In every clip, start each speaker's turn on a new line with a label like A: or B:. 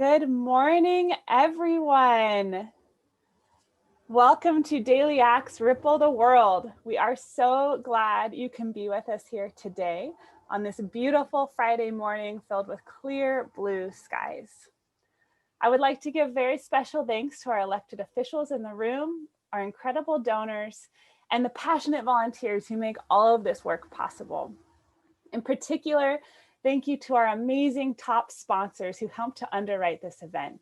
A: Good morning, everyone. Welcome to Daily Acts Ripple the World. We are so glad you can be with us here today on this beautiful Friday morning filled with clear blue skies. I would like to give very special thanks to our elected officials in the room, our incredible donors, and the passionate volunteers who make all of this work possible. In particular, thank you to our amazing top sponsors who helped to underwrite this event.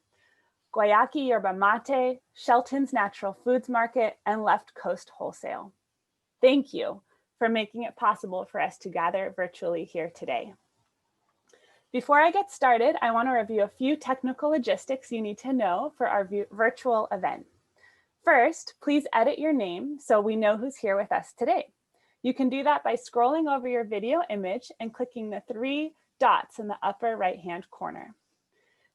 A: Guayaki Yerba Mate, Shelton's Natural Foods Market, and Left Coast Wholesale. Thank you for making it possible for us to gather virtually here today. Before I get started, I want to review a few technical logistics you need to know for our virtual event. First, please edit your name so we know who's here with us today. You can do that by scrolling over your video image and clicking the 3 dots in the upper right-hand corner.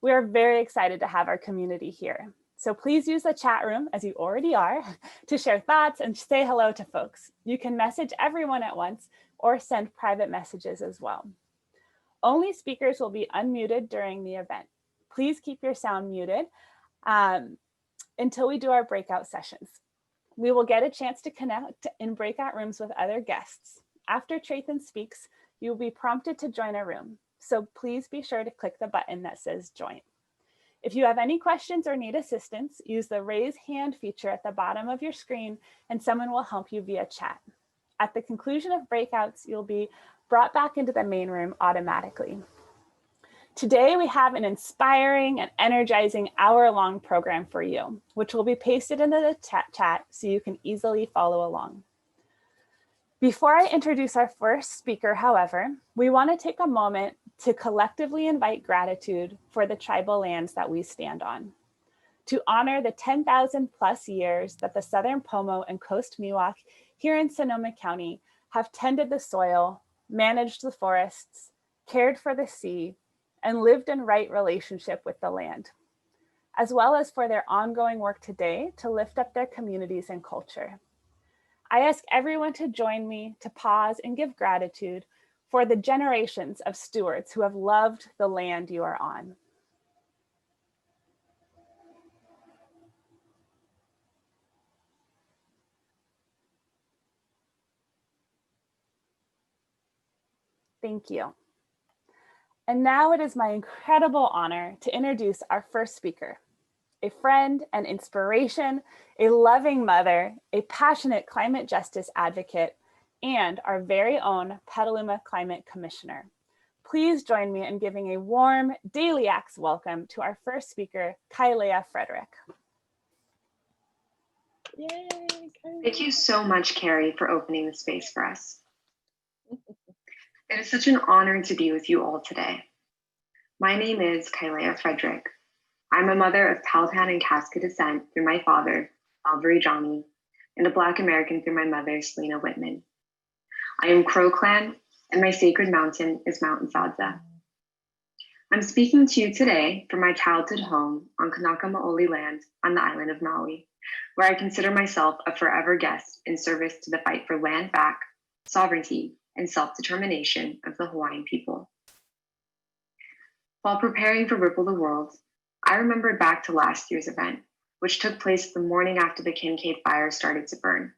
A: We are very excited to have our community here. So please use the chat room, as you already are, to share thoughts and say hello to folks. You can message everyone at once or send private messages as well. Only speakers will be unmuted during the event. Please keep your sound muted until we do our breakout sessions. We will get a chance to connect in breakout rooms with other guests. After Trayton speaks, you will be prompted to join a room. So please be sure to click the button that says join. If you have any questions or need assistance, use the raise hand feature at the bottom of your screen and someone will help you via chat. At the conclusion of breakouts, you'll be brought back into the main room automatically. Today, we have an inspiring and energizing hour-long program for you, which will be pasted into the chat so you can easily follow along. Before I introduce our first speaker, however, we want to take a moment to collectively invite gratitude for the tribal lands that we stand on, to honor the 10,000 plus years that the Southern Pomo and Coast Miwok here in Sonoma County have tended the soil, managed the forests, cared for the sea, and lived in right relationship with the land, as well as for their ongoing work today to lift up their communities and culture. I ask everyone to join me to pause and give gratitude for the generations of stewards who have loved the land you are on. Thank you. And now it is my incredible honor to introduce our first speaker, a friend and inspiration, a loving mother, a passionate climate justice advocate, and our very own Petaluma Climate Commissioner. Please join me in giving a warm Daily Acts welcome to our first speaker, Kaileya Frederick.
B: Yay, thank you so much, Carrie, for opening the space for us. It is such an honor to be with you all today. My name is Kaileya Frederick. I'm a mother of Powhatan and Casca descent through my father, Alvary Johnny, and a Black American through my mother, Selena Whitman. I am Crow Clan, and my sacred mountain is Mount Nsadza. I'm speaking to you today from my childhood home on Kanaka Maoli land on the island of Maui, where I consider myself a forever guest in service to the fight for land back, sovereignty, and self-determination of the Hawaiian people. While preparing for Ripple the World, I remembered back to last year's event, which took place the morning after the Kincaid fire started to burn.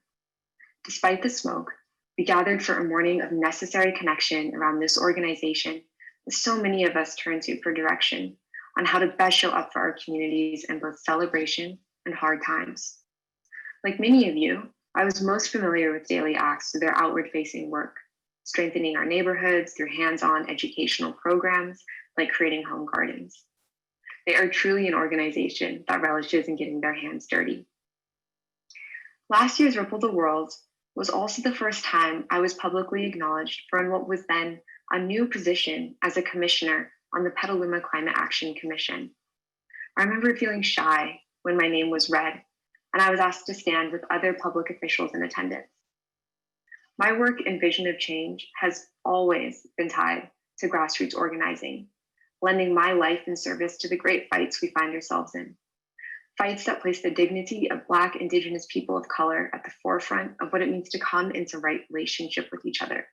B: Despite the smoke, we gathered for a morning of necessary connection around this organization that so many of us turn to for direction on how to best show up for our communities in both celebration and hard times. Like many of you, I was most familiar with Daily Acts through their outward-facing work, strengthening our neighborhoods through hands-on educational programs like creating home gardens. They are truly an organization that relishes in getting their hands dirty. Last year's Ripple the World was also the first time I was publicly acknowledged for what was then a new position as a commissioner on the Petaluma Climate Action Commission. I remember feeling shy when my name was read and I was asked to stand with other public officials in attendance. My work and vision of change has always been tied to grassroots organizing, lending my life and service to the great fights we find ourselves in. Fights that place the dignity of Black, Indigenous people of color at the forefront of what it means to come into right relationship with each other.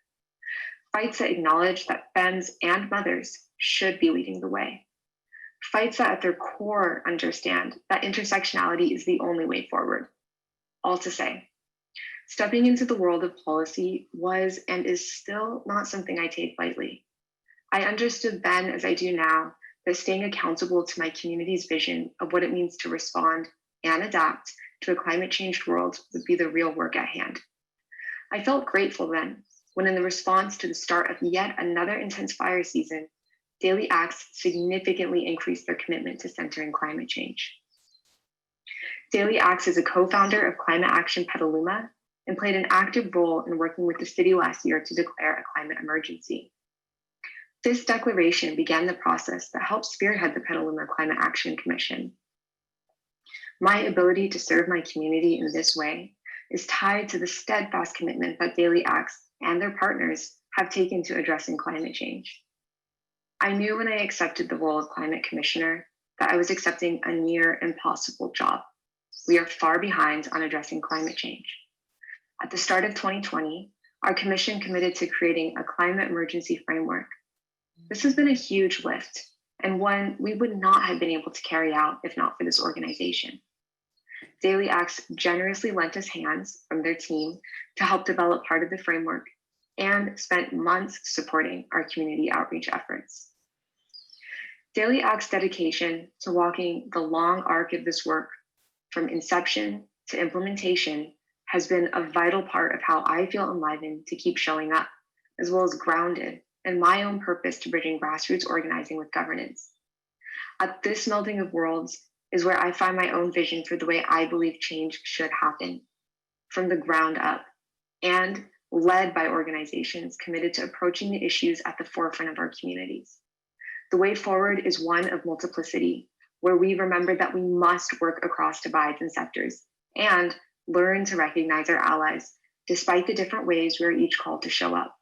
B: Fights that acknowledge that femmes and mothers should be leading the way. Fights that at their core understand that intersectionality is the only way forward. All to say, stepping into the world of policy was and is still not something I take lightly. I understood then, as I do now, that staying accountable to my community's vision of what it means to respond and adapt to a climate changed world would be the real work at hand. I felt grateful then when, in the response to the start of yet another intense fire season, Daily Acts significantly increased their commitment to centering climate change. Daily Acts is a co-founder of Climate Action Petaluma and played an active role in working with the city last year to declare a climate emergency. This declaration began the process that helped spearhead the Petaluma Climate Action Commission. My ability to serve my community in this way is tied to the steadfast commitment that Daily Acts and their partners have taken to addressing climate change. I knew when I accepted the role of Climate Commissioner that I was accepting a near impossible job. We are far behind on addressing climate change. At the start of 2020, our commission committed to creating a climate emergency framework. This has been a huge lift, and one we would not have been able to carry out if not for this organization. Daily Acts generously lent us hands from their team to help develop part of the framework and spent months supporting our community outreach efforts. Daily Acts' dedication to walking the long arc of this work from inception to implementation has been a vital part of how I feel enlivened to keep showing up, as well as grounded in my own purpose to bridging grassroots organizing with governance. At this melding of worlds is where I find my own vision for the way I believe change should happen, from the ground up, and led by organizations committed to approaching the issues at the forefront of our communities. The way forward is one of multiplicity, where we remember that we must work across divides and sectors and learn to recognize our allies, despite the different ways we are each called to show up.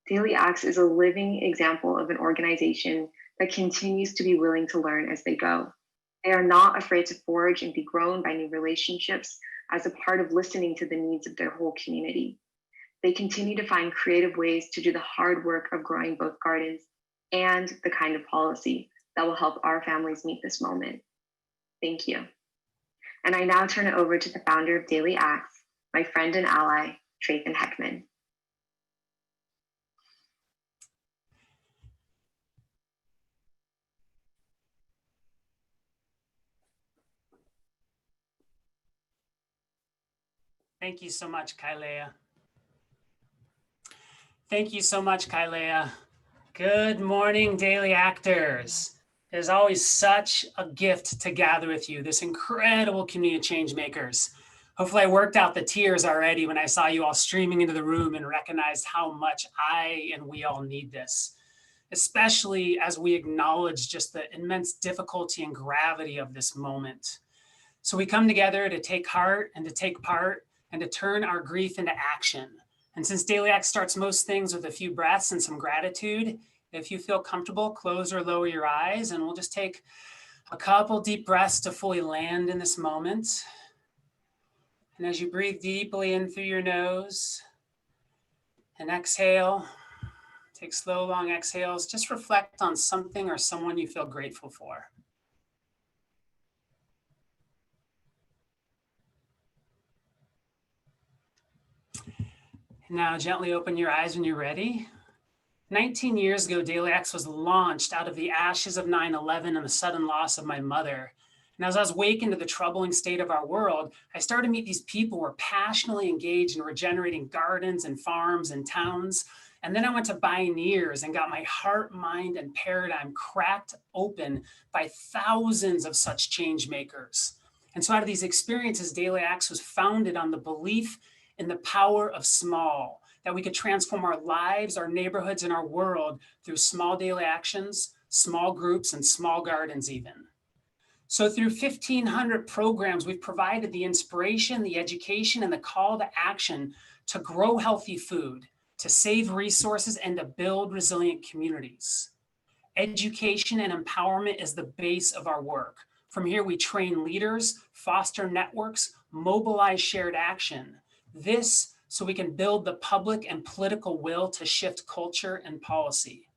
B: Daily Acts is a living example of an organization that continues to be willing to learn as they go. They are not afraid to forge and be grown by new relationships as a part of listening to the needs of their whole community. They continue to find creative ways to do the hard work of growing both gardens and the kind of policy that will help our families meet this moment. Thank you. And I now turn it over to the founder of Daily Acts, my friend and ally, Trayton Heckman.
C: Thank you so much, Kaileya. Thank you so much, Kaileya. Good morning, Daily Actors. It is always such a gift to gather with you, this incredible community of change makers. Hopefully I worked out the tears already when I saw you all streaming into the room and recognized how much I and we all need this, especially as we acknowledge just the immense difficulty and gravity of this moment. So we come together to take heart and to take part and to turn our grief into action. And since Daily Act starts most things with a few breaths and some gratitude, if you feel comfortable, close or lower your eyes, and we'll just take a couple deep breaths to fully land in this moment. And as you breathe deeply in through your nose and exhale, take slow, long exhales, just reflect on something or someone you feel grateful for. Now gently open your eyes when you're ready. 19 years ago, Daily Acts was launched out of the ashes of 9/11 and the sudden loss of my mother. And as I was awakened to the troubling state of our world, I started to meet these people who were passionately engaged in regenerating gardens and farms and towns. And then I went to Bioneers and got my heart, mind, and paradigm cracked open by thousands of such change makers. And so out of these experiences, Daily Acts was founded on the belief in the power of small, that we could transform our lives, our neighborhoods, and our world through small daily actions, small groups, and small gardens even. So through 1,500 programs, we've provided the inspiration, the education, and the call to action to grow healthy food, to save resources, and to build resilient communities. Education and empowerment is the base of our work. From here, we train leaders, foster networks, mobilize shared action. This so we can build the public and political will to shift culture and policy.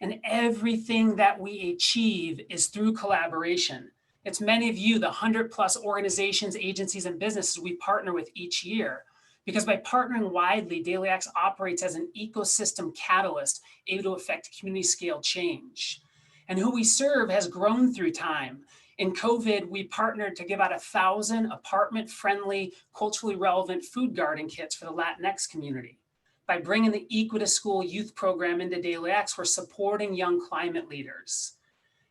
C: And everything that we achieve is through collaboration. It's many of you, the 100+ organizations, agencies, and businesses we partner with each year. Because by partnering widely, Daily Acts operates as an ecosystem catalyst able to affect community scale change. And who we serve has grown through time. In COVID, we partnered to give out 1,000 apartment-friendly, culturally relevant food garden kits for the Latinx community. By bringing the Equi to School youth program into Daily Acts, we're supporting young climate leaders.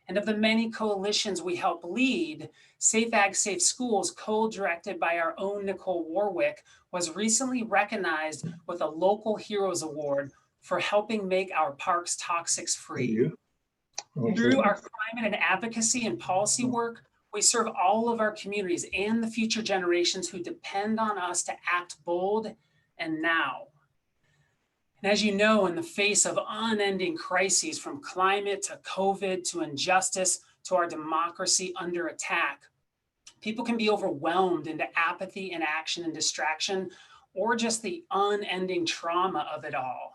C: And of the many coalitions we help lead, Safe Ag, Safe Schools, co-directed by our own Nicole Warwick, was recently recognized with a Local Heroes Award for helping make our parks toxics free. Through our climate and advocacy and policy work, we serve all of our communities and the future generations who depend on us to act bold and now. And as you know, in the face of unending crises, from climate to COVID to injustice to our democracy under attack, people can be overwhelmed into apathy, inaction, and distraction, or just the unending trauma of it all.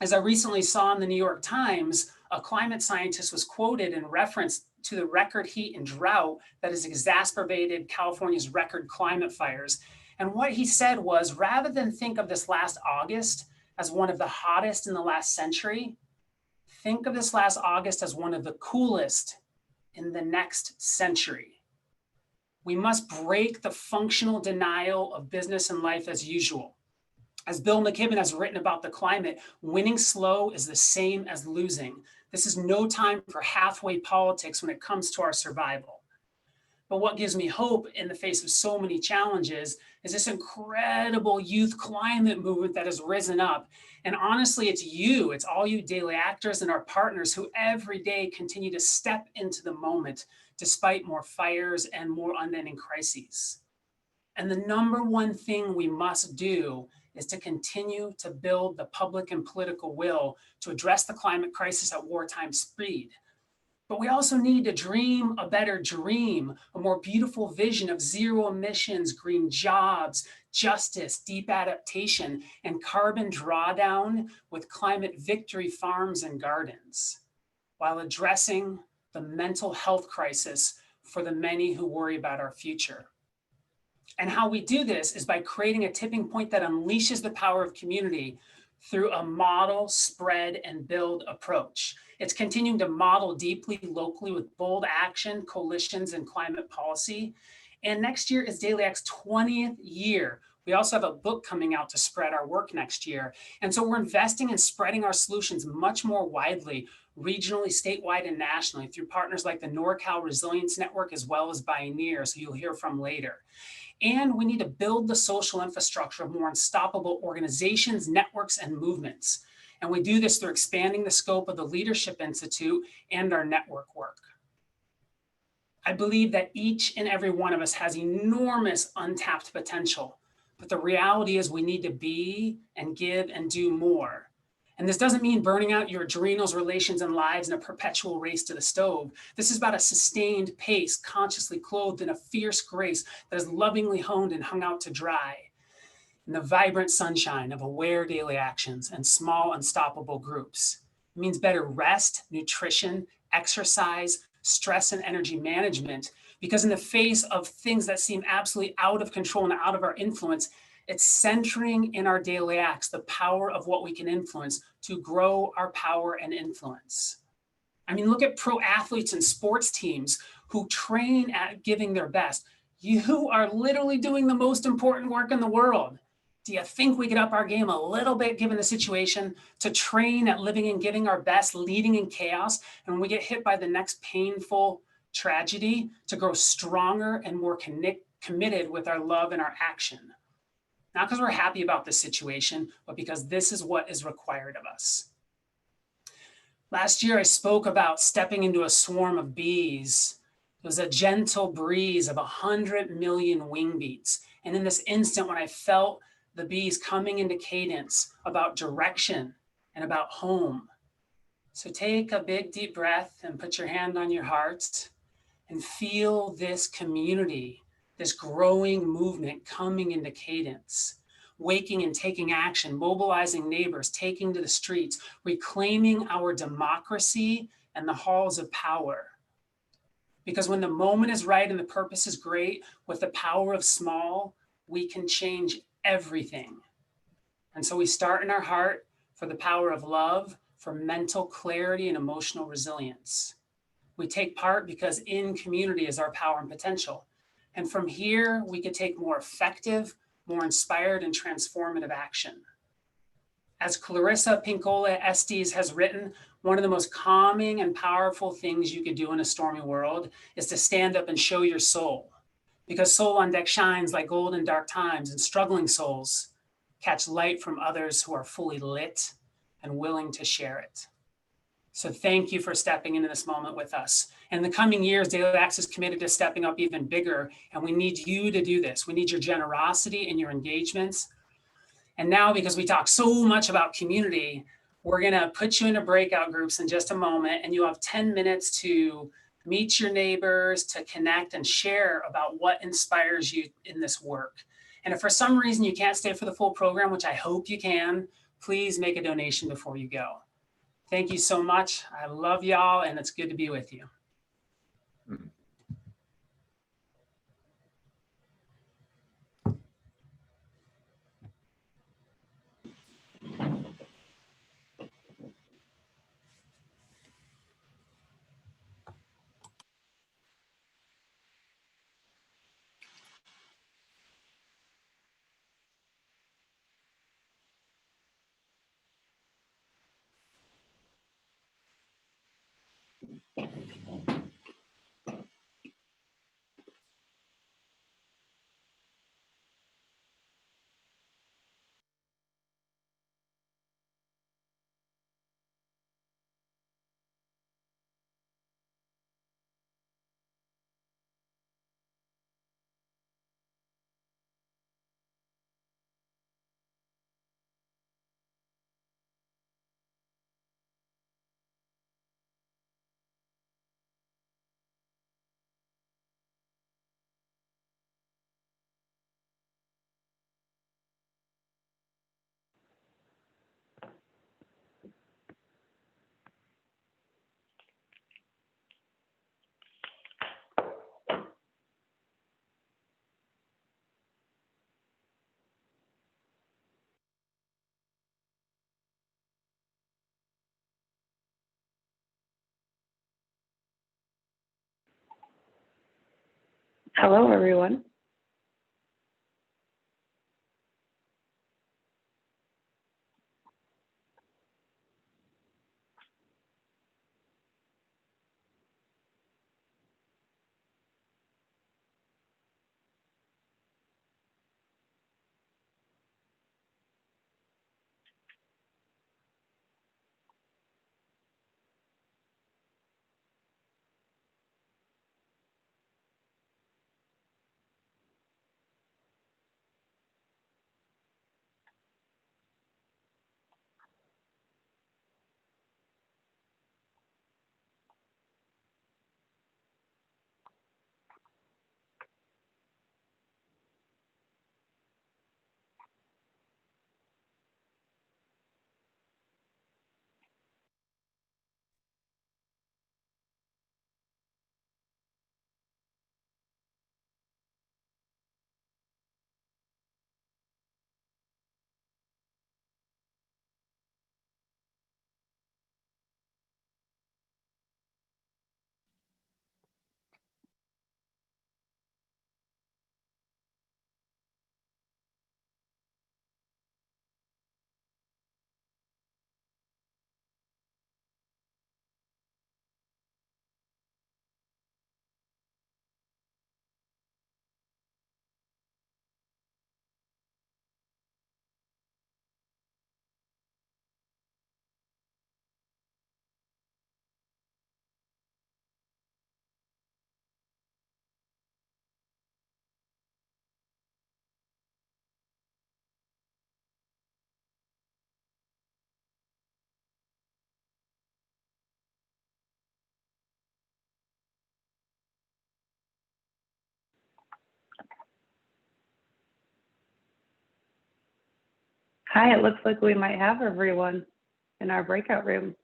C: As I recently saw in the New York Times, a climate scientist was quoted in reference to the record heat and drought that has exacerbated California's record climate fires. And what he said was, rather than think of this last August as one of the hottest in the last century, think of this last August as one of the coolest in the next century. We must break the functional denial of business and life as usual. As Bill McKibben has written about the climate, winning slow is the same as losing. This is no time for halfway politics when it comes to our survival. But what gives me hope in the face of so many challenges is this incredible youth climate movement that has risen up. And honestly, it's all you daily actors and our partners who every day continue to step into the moment despite more fires and more unending crises. And the number one thing we must do is to continue to build the public and political will to address the climate crisis at wartime speed. But we also need to dream a better dream, a more beautiful vision of zero emissions, green jobs, justice, deep adaptation, and carbon drawdown with climate victory farms and gardens, while addressing the mental health crisis for the many who worry about our future. And how we do this is by creating a tipping point that unleashes the power of community through a model, spread, and build approach. It's continuing to model deeply locally with bold action, coalitions, and climate policy. And next year is Daily Act's 20th year. We also have a book coming out to spread our work next year. And so we're investing in spreading our solutions much more widely, regionally, statewide, and nationally through partners like the NorCal Resilience Network, as well as Bioneers, who you'll hear from later. And we need to build the social infrastructure of more unstoppable organizations, networks, and movements. And we do this through expanding the scope of the Leadership Institute and our network work. I believe that each and every one of us has enormous untapped potential, but the reality is we need to be and give and do more. And this doesn't mean burning out your adrenals, relations, and lives in a perpetual race to the stove. This is about a sustained pace, consciously clothed in a fierce grace that is lovingly honed and hung out to dry in the vibrant sunshine of aware daily actions and small, unstoppable groups. It means better rest, nutrition, exercise, stress, and energy management, because in the face of things that seem absolutely out of control and out of our influence, it's centering in our daily acts the power of what we can influence to grow our power and influence. I mean, look at pro athletes and sports teams who train at giving their best. You are literally doing the most important work in the world. Do you think we could up our game a little bit given the situation to train at living and giving our best, leading in chaos, and when we get hit by the next painful tragedy, to grow stronger and more committed with our love and our action? Not because we're happy about this situation, but because this is what is required of us. Last year, I spoke about stepping into a swarm of bees. It was a gentle breeze of 100 million wing beats. And in this instant, when I felt the bees coming into cadence about direction and about home. So take a big deep breath and put your hand on your heart and feel this community, this growing movement coming into cadence. waking and taking action, mobilizing neighbors, taking to the streets, reclaiming our democracy and the halls of power. Because when the moment is right and the purpose is great, with the power of small, we can change everything. And so we start in our heart for the power of love, for mental clarity and emotional resilience. We take part because in community is our power and potential. And from here, we can take more effective, more inspired, and transformative action. As Clarissa Pinkola Estes has written, one of the most calming and powerful things you could do in a stormy world is to stand up and show your soul. Because soul on deck shines like gold in dark times, and struggling souls catch light from others who are fully lit and willing to share it. So thank you for stepping into this moment with us. In the coming years, Daily Acts is committed to stepping up even bigger, and we need you to do this. We need your generosity and your engagements. And now, because we talk so much about community, we're gonna put you into breakout groups in just a moment, and you'll have 10 minutes to meet your neighbors, to connect and share about what inspires you in this work. And if for some reason you can't stay for the full program, which I hope you can, please make a donation before you go. Thank you so much. I love y'all, and it's good to be with you.
D: Hello, everyone. Hi, it looks like we might have everyone in our breakout room.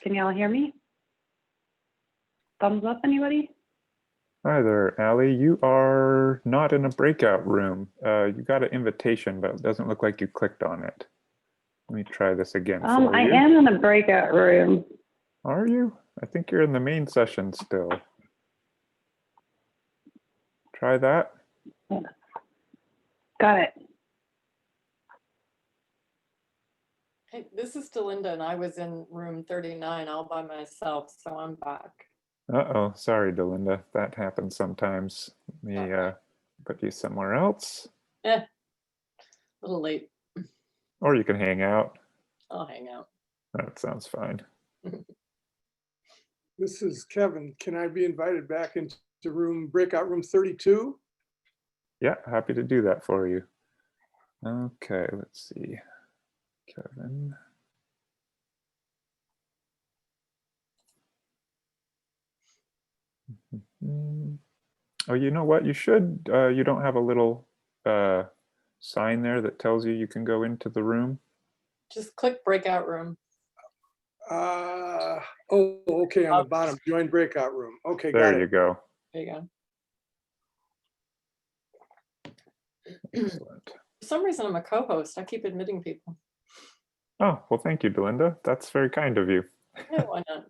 D: Can y'all hear me? Thumbs up, anybody?
E: Hi there, Allie. You are not in a breakout room. You got an invitation, but it doesn't look like you clicked on it. Let me try this again for
D: I
E: you.
D: am in a breakout room.
E: Are you? I think you're in the main session still. Try that.
D: Got it.
F: Hey, this is Delinda, and I was in room 39 all by myself, so I'm back.
E: Uh-oh, sorry, Delinda. That happens sometimes. Let me put you somewhere else.
F: A little late.
E: Or you can hang out.
F: I'll hang out.
E: That sounds fine.
G: This is Kevin. Can I be invited back into breakout room 32?
E: Yeah, happy to do that for you. Okay, let's see. Kevin. Oh, you know what? You should, you don't have a little sign there that tells you can go into the room?
F: Just click breakout room.
G: Oh, okay, on the bottom, join breakout room. Okay, got
E: There you
G: it.
E: go.
F: There you go.
E: Excellent.
F: For some reason, I'm a co-host. I keep admitting people.
E: Oh, well, thank you, Delinda. That's very kind of you.
F: Yeah, why not?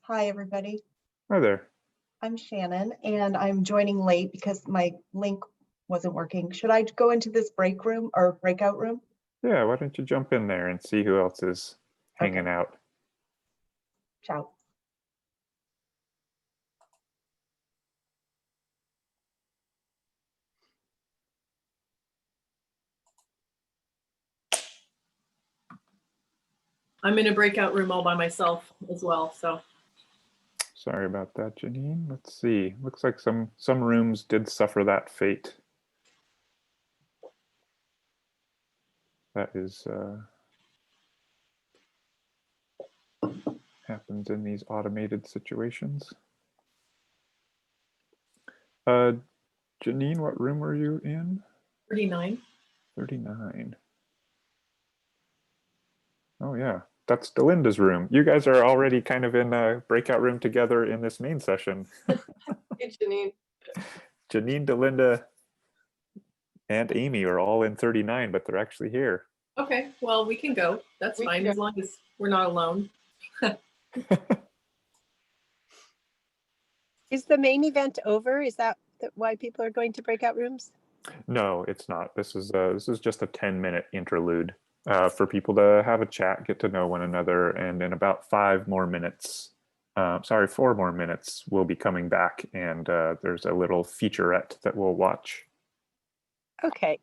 H: Hi everybody.
E: Hi there.
H: I'm Shannon and I'm joining late because my link wasn't working. Should I go into this break room or breakout room?
E: Yeah, why don't you jump in there and see who else is hanging
H: Okay.
E: out?
H: Ciao.
I: I'm in a breakout room all by myself as well, so.
E: Sorry about that, Janine. Let's see. Looks like some rooms did suffer that fate. That is happens in these automated situations. Janine, what room were you in?
I: 39.
E: 39. Oh yeah, that's Delinda's room. You guys are already kind of in a breakout room together in this main session.
F: Hey, Janine.
E: Janine, Delinda, and Amy are all in 39, but they're actually here.
I: Okay, well, we can go. That's
F: We
I: fine,
F: can
I: as long as we're not alone.
J: Is the main event over? Is that why people are going to breakout rooms?
E: No, it's not. This is just a 10-minute interlude for people to have a chat, get to know one another, and in about 4 more minutes, we'll be coming back, and there's a little featurette that we'll watch.
J: Okay.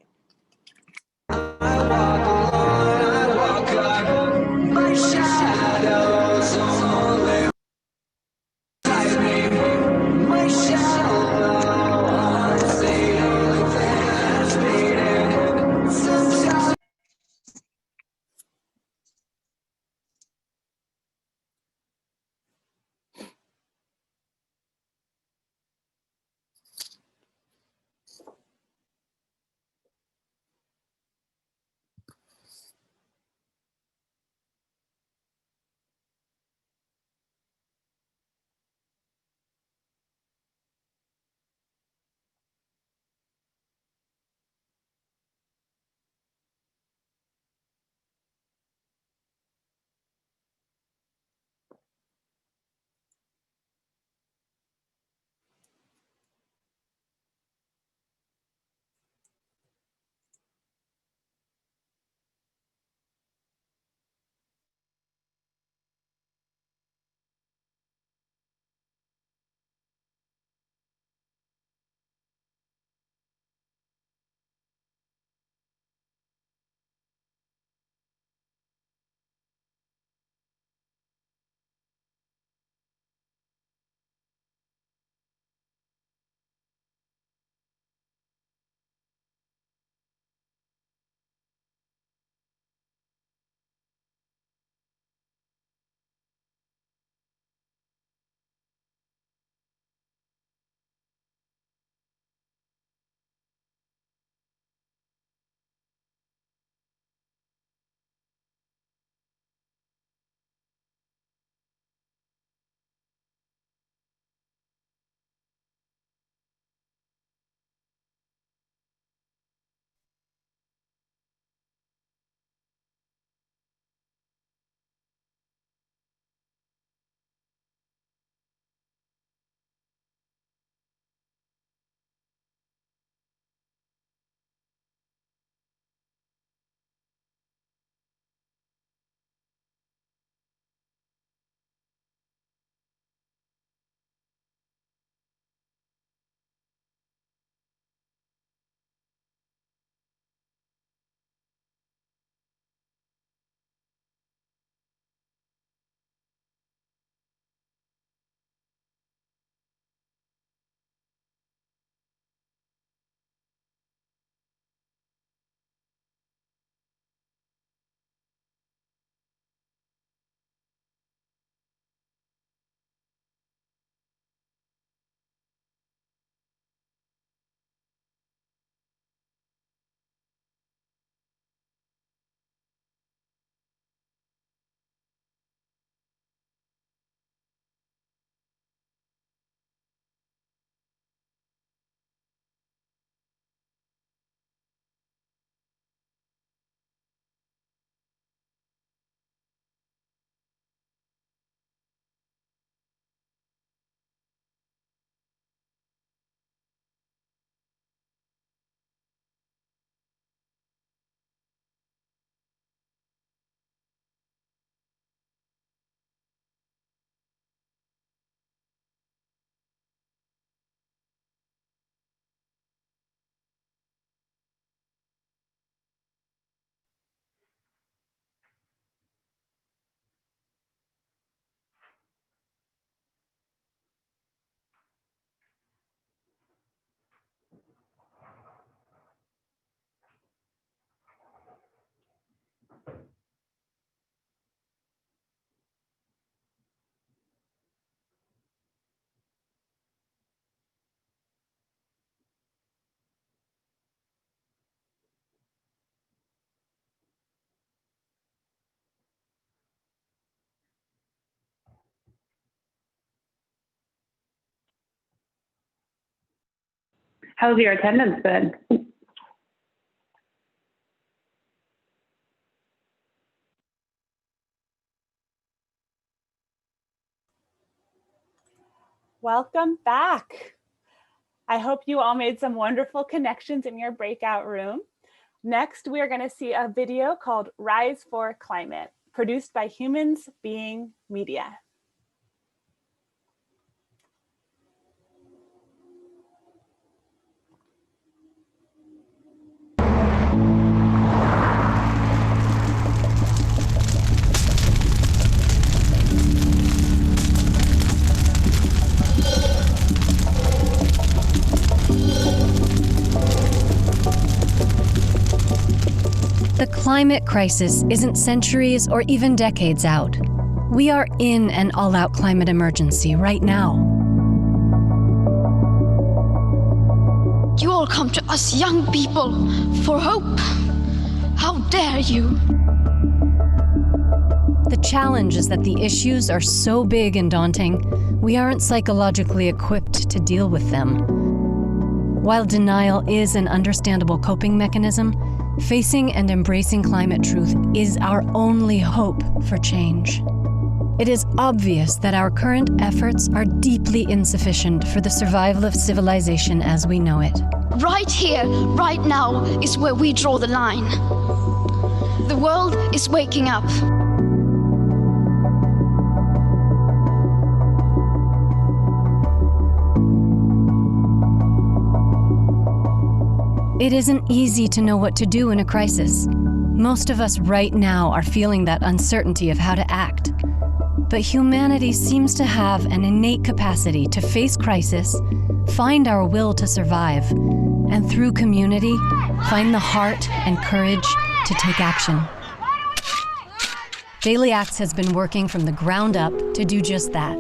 D: How's your attendance been?
A: Welcome back. I hope you all made some wonderful connections in your breakout room. Next, we are going to see a video called Rise for Climate, produced by Humans Being Media.
K: The climate crisis isn't centuries or even decades out. We are in an all-out climate emergency right now.
L: You all come to us young people for hope. How dare you?
K: The challenge is that the issues are so big and daunting, we aren't psychologically equipped to deal with them. While denial is an understandable coping mechanism, facing and embracing climate truth is our only hope for change. It is obvious that our current efforts are deeply insufficient for the survival of civilization as we know it.
L: Right here, right now, is where we draw the line. The world is waking up.
K: It isn't easy to know what to do in a crisis. Most of us right now are feeling that uncertainty of how to act. But humanity seems to have an innate capacity to face crisis, find our will to survive, and through community, find the heart and courage to take action. Daily Acts has been working from the ground up to do just that.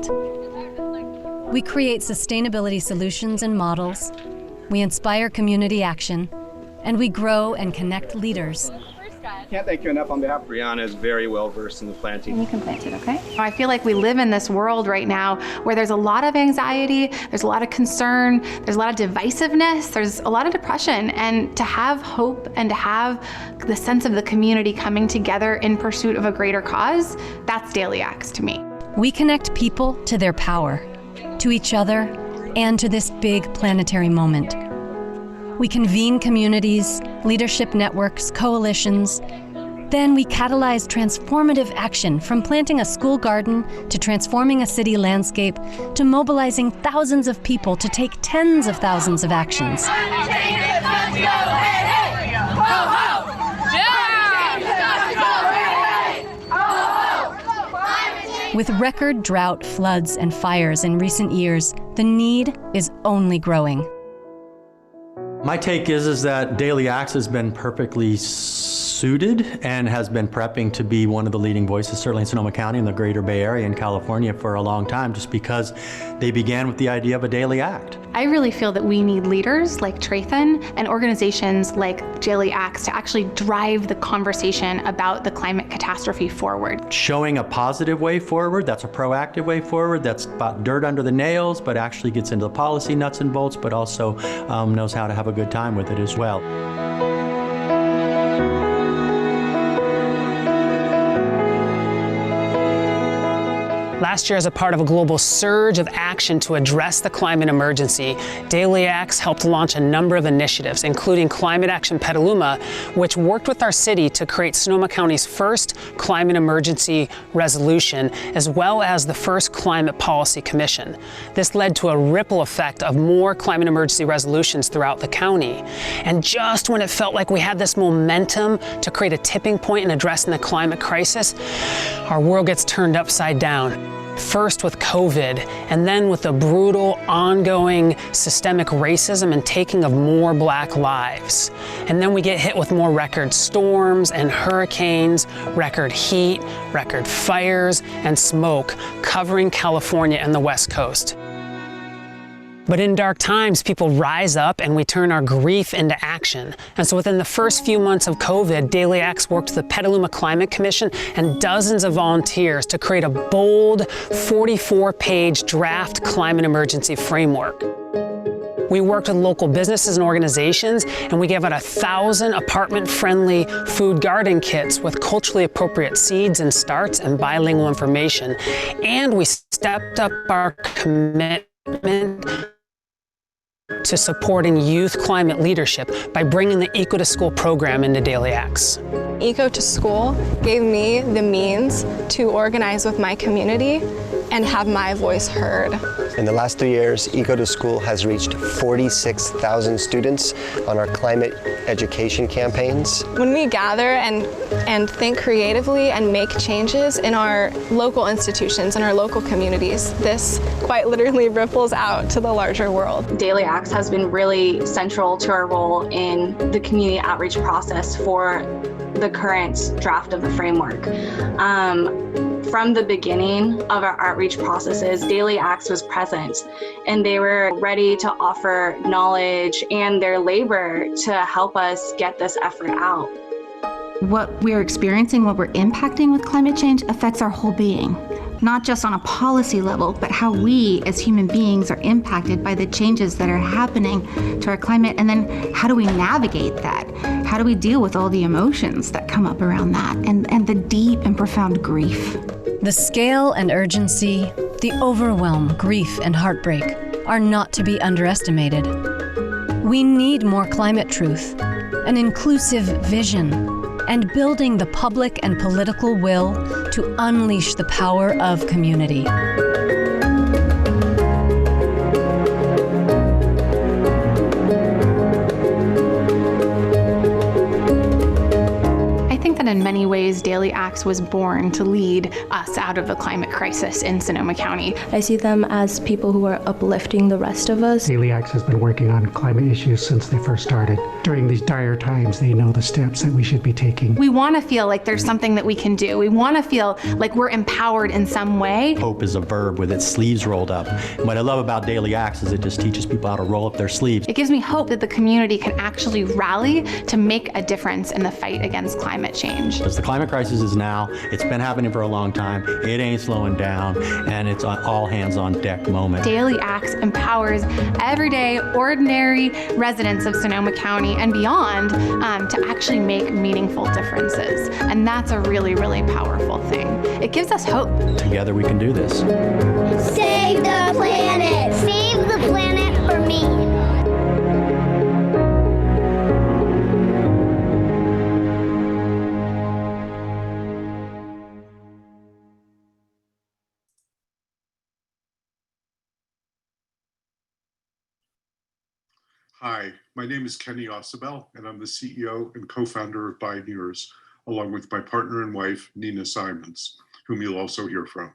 K: We create sustainability solutions and models, we inspire community action, and we grow and connect leaders.
M: Can't thank you enough on behalf. Brianna is very well versed in the planting.
N: You can plant it, okay? I feel like we live in this world right now where there's a lot of anxiety, there's a lot of concern, there's a lot of divisiveness, there's a lot of depression, and to have hope and to have the sense of the community coming together in pursuit of a greater cause, that's Daily Acts to me.
K: We connect people to their power, to each other, and to this big planetary moment. We convene communities, leadership networks, coalitions. Then we catalyze transformative action, from planting a school garden to transforming a city landscape to mobilizing thousands of people to take tens of thousands of actions. With record drought, floods, and fires in recent years, the need is only growing.
O: My take is that Daily Acts has been perfectly suited and has been prepping to be one of the leading voices, certainly in Sonoma County and the greater Bay Area in California, for a long time, just because they began with the idea of a Daily Act.
N: I really feel that we need leaders like Trathan and organizations like Daily Acts to actually drive the conversation about the climate catastrophe forward.
O: Showing a positive way forward, that's a proactive way forward, that's about dirt under the nails, but actually gets into the policy nuts and bolts, but also knows how to have a good time with it as well.
C: Last year, as a part of a global surge of action to address the climate emergency, Daily Acts helped launch a number of initiatives, including Climate Action Petaluma, which worked with our city to create Sonoma County's first climate emergency resolution, as well as the first Climate Policy Commission. This led to a ripple effect of more climate emergency resolutions throughout the county. And just when it felt like we had this momentum to create a tipping point in addressing the climate crisis, our world gets turned upside down. First with COVID, and then with the brutal, ongoing systemic racism and taking of more Black lives. And then we get hit with more record storms and hurricanes, record heat, record fires, and smoke covering California and the West Coast. But in dark times, people rise up and we turn our grief into action. And so within the first few months of COVID, Daily Acts worked with the Petaluma Climate Commission and dozens of volunteers to create a bold 44-page draft climate emergency framework.
P: We worked with local businesses and organizations, and we gave out 1,000 apartment-friendly food garden kits with culturally appropriate seeds and starts and bilingual information. And we stepped up our commitment to supporting youth climate leadership by bringing the Eco to School program into Daily Acts.
Q: Eco to School gave me the means to organize with my community and have my voice heard.
R: In the last 3 years, Eco to School has reached 46,000 students on our climate education campaigns.
Q: When we gather and think creatively and make changes in our local institutions and our local communities, this quite literally ripples out to the larger world.
S: Daily Acts has been really central to our role in the community outreach process for the current draft of the framework. From the beginning of our outreach processes, Daily Acts was present, and they were ready to offer knowledge and their labor to help us get this effort out.
T: What we're experiencing, what we're impacting with climate change affects our whole being, not just on a policy level, but how we as human beings are impacted by the changes that are happening to our climate. And then how do we navigate that? How do we deal with all the emotions that come up around that and the deep and profound grief?
K: The scale and urgency, the overwhelm, grief, and heartbreak are not to be underestimated. We need more climate truth, an inclusive vision, and building the public and political will to unleash the power of community.
N: In many ways, Daily Acts was born to lead us out of the climate crisis in Sonoma County.
U: I see them as people who are uplifting the rest of us.
V: Daily Acts has been working on climate issues since they first started. During these dire times, they know the steps that we should be taking.
N: We want to feel like there's something that we can do. We want to feel like we're empowered in some way.
O: Hope is a verb with its sleeves rolled up. And what I love about Daily Acts is it just teaches people how to roll up their sleeves.
N: It gives me hope that the community can actually rally to make a difference in the fight against climate change.
O: As the climate crisis is now, it's been happening for a long time, it ain't slowing down, and it's an all hands on deck moment.
N: Daily Acts empowers everyday, ordinary residents of Sonoma County and beyond to actually make meaningful differences. And that's a really, really powerful thing. It gives us hope.
O: Together we can do this.
W: Save the planet! Save the planet for me!
X: Hi, my name is Kenny Ossabel, and I'm the CEO and co-founder of Bioneers, along with my partner and wife, Nina Simons, whom you'll also hear from.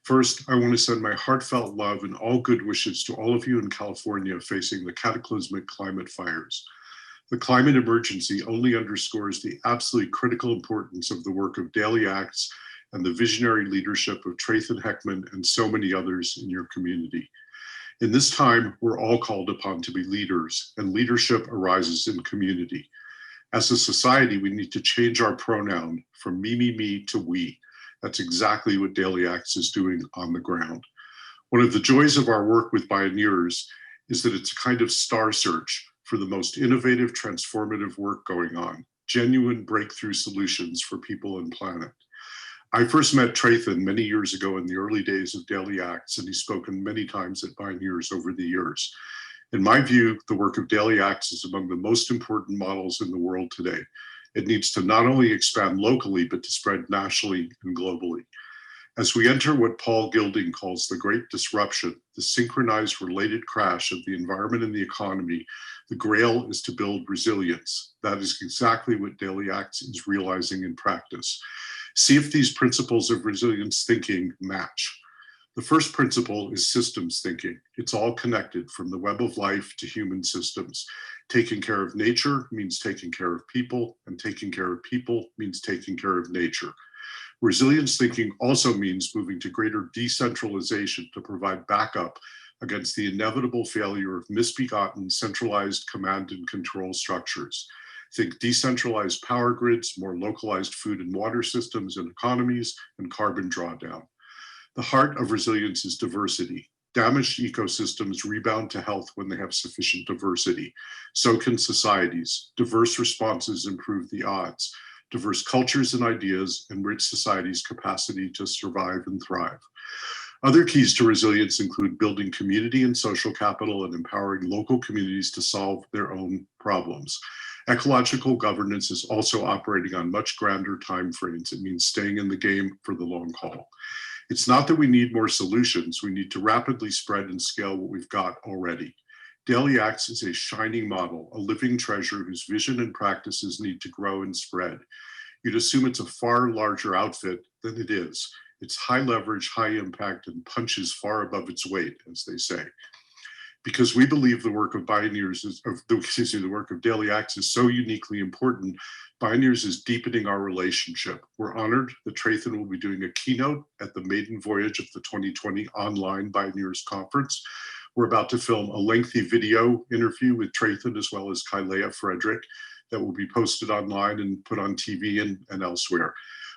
X: First, I want to send my heartfelt love and all good wishes to all of you in California facing the cataclysmic climate fires. The climate emergency only underscores the absolutely critical importance of the work of Daily Acts and the visionary leadership of Trayton Heckman and so many others in your community. In this time, we're all called upon to be leaders, and leadership arises in community. As a society, we need to change our pronoun from me to we. That's exactly what Daily Acts is doing on the ground. One of the joys of our work with Bioneers is that it's a kind of star search for the most innovative, transformative work going on, genuine breakthrough solutions for people and planet. I first met Trayton many years ago in the early days of Daily Acts, and he's spoken many times at Bioneers over the years. In my view, the work of Daily Acts is among the most important models in the world today. It needs to not only expand locally, but to spread nationally and globally. As we enter what Paul Gilding calls the great disruption, the synchronized related crash of the environment and the economy, the grail is to build resilience. That is exactly what Daily Acts is realizing in practice. See if these principles of resilience thinking match. The first principle is systems thinking. It's all connected from the web of life to human systems. Taking care of nature means taking care of people, and taking care of people means taking care of nature. Resilience thinking also means moving to greater decentralization to provide backup against the inevitable failure of misbegotten centralized command and control structures. Think decentralized power grids, more localized food and water systems and economies, and carbon drawdown. The heart of resilience is diversity. Damaged ecosystems rebound to health when they have sufficient diversity. So can societies. Diverse responses improve the odds. Diverse cultures and ideas enrich society's capacity to survive and thrive. Other keys to resilience include building community and social capital and empowering local communities to solve their own problems. Ecological governance is also operating on much grander timeframes. It means staying in the game for the long haul. It's not that we need more solutions. We need to rapidly spread and scale what we've got already. Daily Acts is a shining model, a living treasure whose vision and practices need to grow and spread. You'd assume it's a far larger outfit than it is. It's high leverage, high impact, and punches far above its weight, as they say. Because we believe the work of the work of Daily Acts is so uniquely important, Bioneers is deepening our relationship. We're honored that Trayton will be doing a keynote at the maiden voyage of the 2020 online Bioneers conference. We're about to film a lengthy video interview with Trayton as well as Kaileya Frederick that will be posted online and put on TV and elsewhere.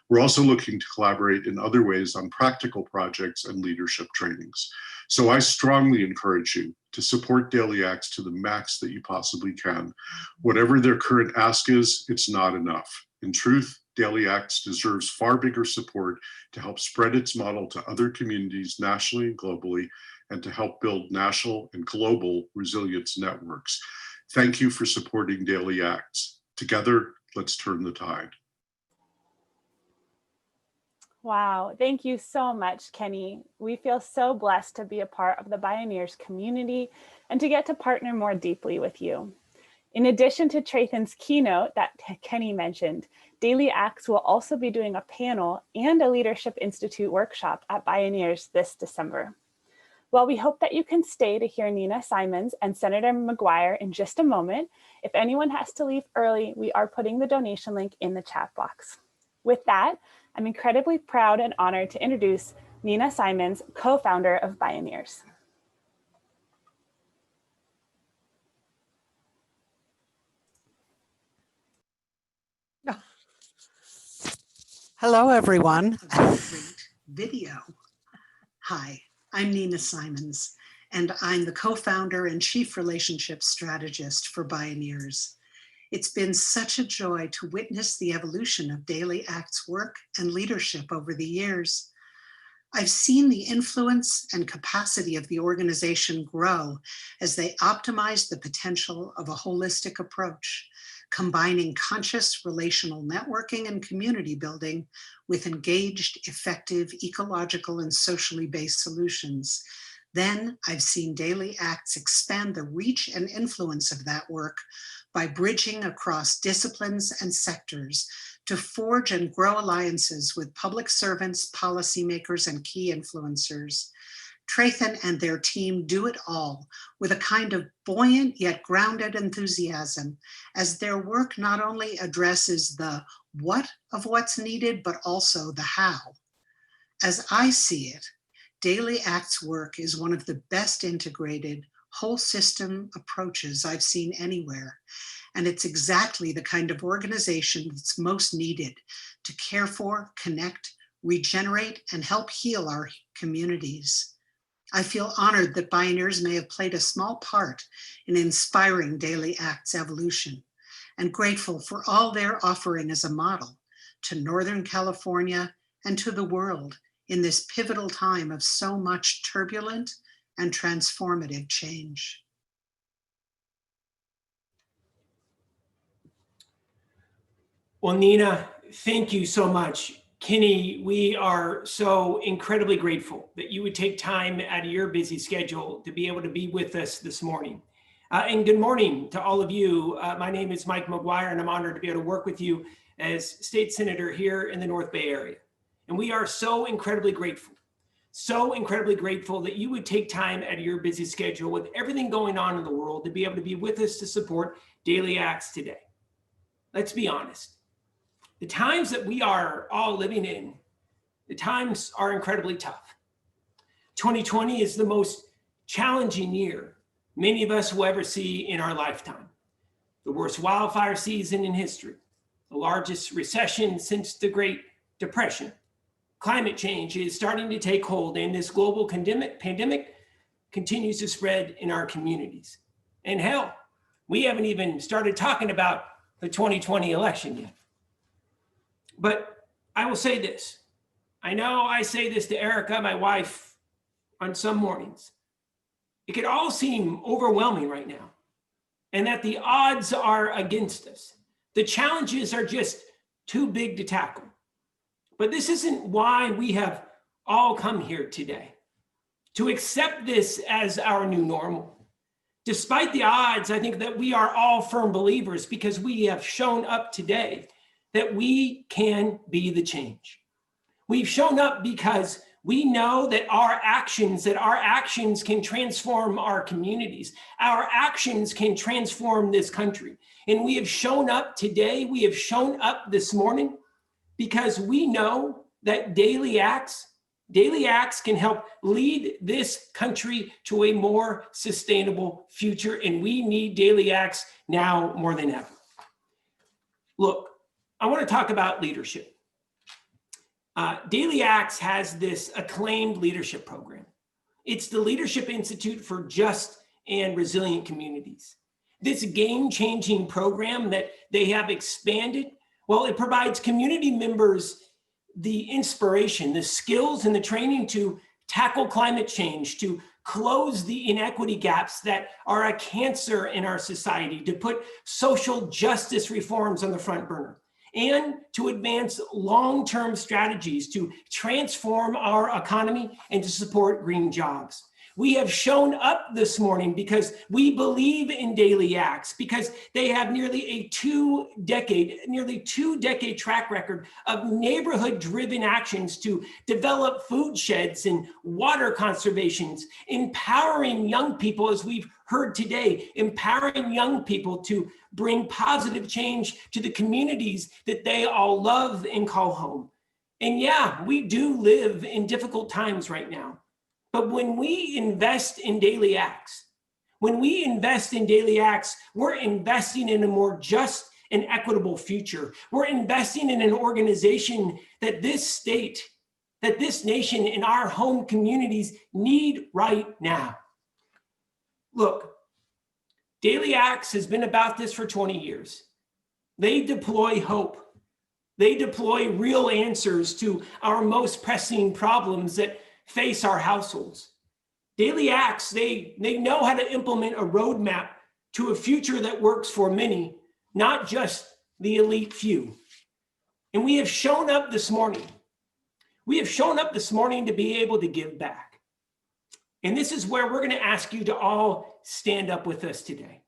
X: We're also looking to collaborate in other ways on practical projects and leadership trainings. So I strongly encourage you to support Daily Acts to the max that you possibly can. Whatever their current ask is, it's not enough. In truth, Daily Acts deserves far bigger support to help spread its model to other communities nationally and globally, and to help build national and global resilience networks. Thank you for supporting Daily Acts. Together, let's turn the tide.
A: Wow, thank you so much, Kenny. We feel so blessed to be a part of the Bioneers community and to get to partner more deeply with you. In addition to Trayton's keynote that Kenny mentioned, Daily Acts will also be doing a panel and a Leadership Institute workshop at Bioneers this December. While we hope that you can stay to hear Nina Simons and Senator McGuire in just a moment, if anyone has to leave early, we are putting the donation link in the chat box. With that, I'm incredibly proud and honored to introduce Nina Simons, co-founder of Bioneers.
B: Hello, everyone. Great video. Hi, I'm Nina Simons, and I'm the co-founder and chief relationships strategist for Bioneers. It's been such a joy to witness the evolution of Daily Acts work and leadership over the years. I've seen the influence and capacity of the organization grow as they optimize the potential of a holistic approach, combining conscious relational networking and community building with engaged, effective, ecological, and socially based solutions. Then I've seen Daily Acts expand the reach and influence of that work by bridging across disciplines and sectors to forge and grow alliances with public servants, policymakers, and key influencers. Trayton and their team do it all with a kind of buoyant yet grounded enthusiasm, as their work not only addresses the what of what's needed, but also the how. As I see it, Daily Acts work is one of the best integrated whole system approaches I've seen anywhere. And it's exactly the kind of organization that's most needed to care for, connect, regenerate, and help heal our communities. I feel honored that Bioneers may have played a small part in inspiring Daily Acts evolution, and grateful for all they're offering as a model to Northern California and to the world in this pivotal time of so much turbulent and transformative change.
F: Well, Nina, thank you so much. Kenny, we are so incredibly grateful that you would take time out of your busy schedule to be able to be with us this morning. And good morning to all of you. My name is Mike McGuire, and I'm honored to be able to work with you as state senator here in the North Bay area. And we are so incredibly grateful that you would take time out of your busy schedule with everything going on in the world to be able to be with us to support Daily Acts today. Let's be honest. The times that we are all living in, the times are incredibly tough. 2020 is the most challenging year many of us will ever see in our lifetime. The worst wildfire season in history, the largest recession since the Great Depression. Climate change is starting to take hold, and this global pandemic continues to spread in our communities. And hell, we haven't even started talking about the 2020 election yet. But I will say this. I know I say this to Erica, my wife, on some mornings. It could all seem overwhelming right now, and that the odds are against us. The challenges are just too big to tackle. But this isn't why we have all come here today, to accept this as our new normal. Despite the odds, I think that we are all firm believers because we have shown up today that we can be the change. We've shown up because we know that our actions can transform our communities. Our actions can transform this country. And we have shown up today, we have shown up this morning because we know that daily acts can help lead this country to a more sustainable future. And we need daily acts now more than ever. Look, I want to talk about leadership. Daily Acts has this acclaimed leadership program. It's the Leadership Institute for Just and Resilient Communities. This game-changing program that they have expanded, well, it provides community members the inspiration, the skills, and the training to tackle climate change, to close the inequity gaps that are a cancer in our society, to put social justice reforms on the front burner, and to advance long-term strategies to transform our economy and to support green jobs. We have shown up this morning because we believe in Daily Acts, because they have nearly a two-decade track record of neighborhood-driven actions to develop food sheds and water conservations, empowering young people, as we've heard today, empowering young people to bring positive change to the communities that they all love and call home. And yeah, we do live in difficult times right now. But when we invest in Daily Acts, we're investing in a more just and equitable future. We're investing in an organization that this state, that this nation, and our home communities need right now. Look, Daily Acts has been about this for 20 years. They deploy hope. They deploy real answers to our most pressing problems that face our households. Daily Acts, they know how to implement a roadmap to a future that works for many, not just the elite few. And we have shown up this morning. We have shown up this morning to be able to give back. And this is where we're going to ask you to all stand up with us today.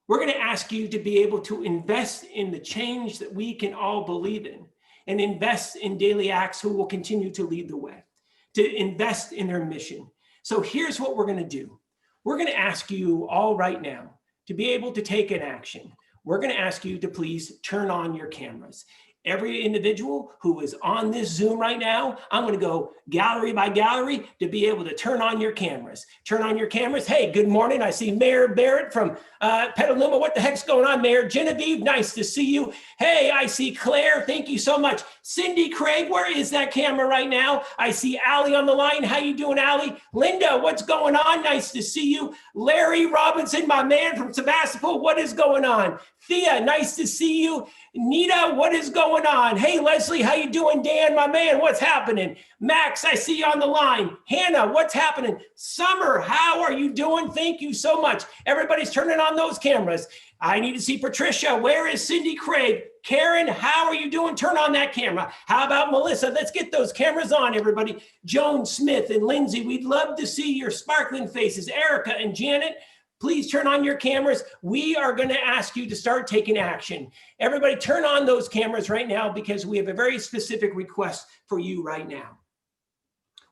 F: We're going to ask you to be able to invest in the change that we can all believe in, and invest in Daily Acts, who will continue to lead the way, to invest in their mission. So here's what we're going to do. We're going to ask you all right now to be able to take an action. We're going to ask you to please turn on your cameras. Every individual who is on this Zoom right now, I'm going to go gallery by gallery to be able to turn on your cameras. Turn on your cameras. Hey, good morning. I see Mayor Barrett from Petaluma. What the heck's going on, Mayor? Genevieve, nice to see you. Hey, I see Claire. Thank you so much. Cindy Craig, where is that camera right now? I see Allie on the line. How you doing, Allie? Linda, what's going on? Nice to see you. Larry Robinson, my man from Sebastopol. What is going on? Thea, nice to see you. Nita, what is going on? Hey, Leslie, how you doing? Dan, my man, what's happening? Max, I see you on the line. Hannah, what's happening? Summer, how are you doing? Thank you so much. Everybody's turning on those cameras. I need to see Patricia. Where is Cindy Craig? Karen, how are you doing? Turn on that camera. How about Melissa? Let's get those cameras on, everybody. Joan Smith and Lindsay, we'd love to see your sparkling faces. Erica and Janet, please turn on your cameras. We are going to ask you to start taking action. Everybody turn on those cameras right now, because we have a very specific request for you right now.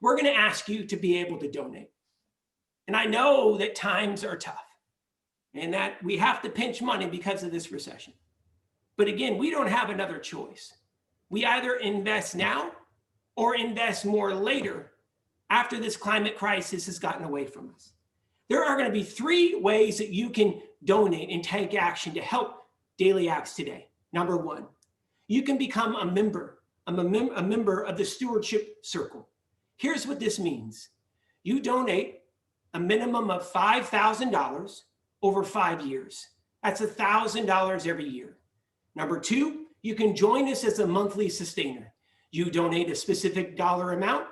F: We're going to ask you to be able to donate. And I know that times are tough and that we have to pinch money because of this recession. But again, we don't have another choice. We either invest now or invest more later, after this climate crisis has gotten away from us. There are going to be 3 ways that you can donate and take action to help Daily Acts today. Number 1, you can become a member of the Stewardship Circle. Here's what this means. You donate a minimum of $5,000 over 5 years. That's $1,000 every year. Number two, you can join us as a monthly sustainer. You donate a specific dollar amount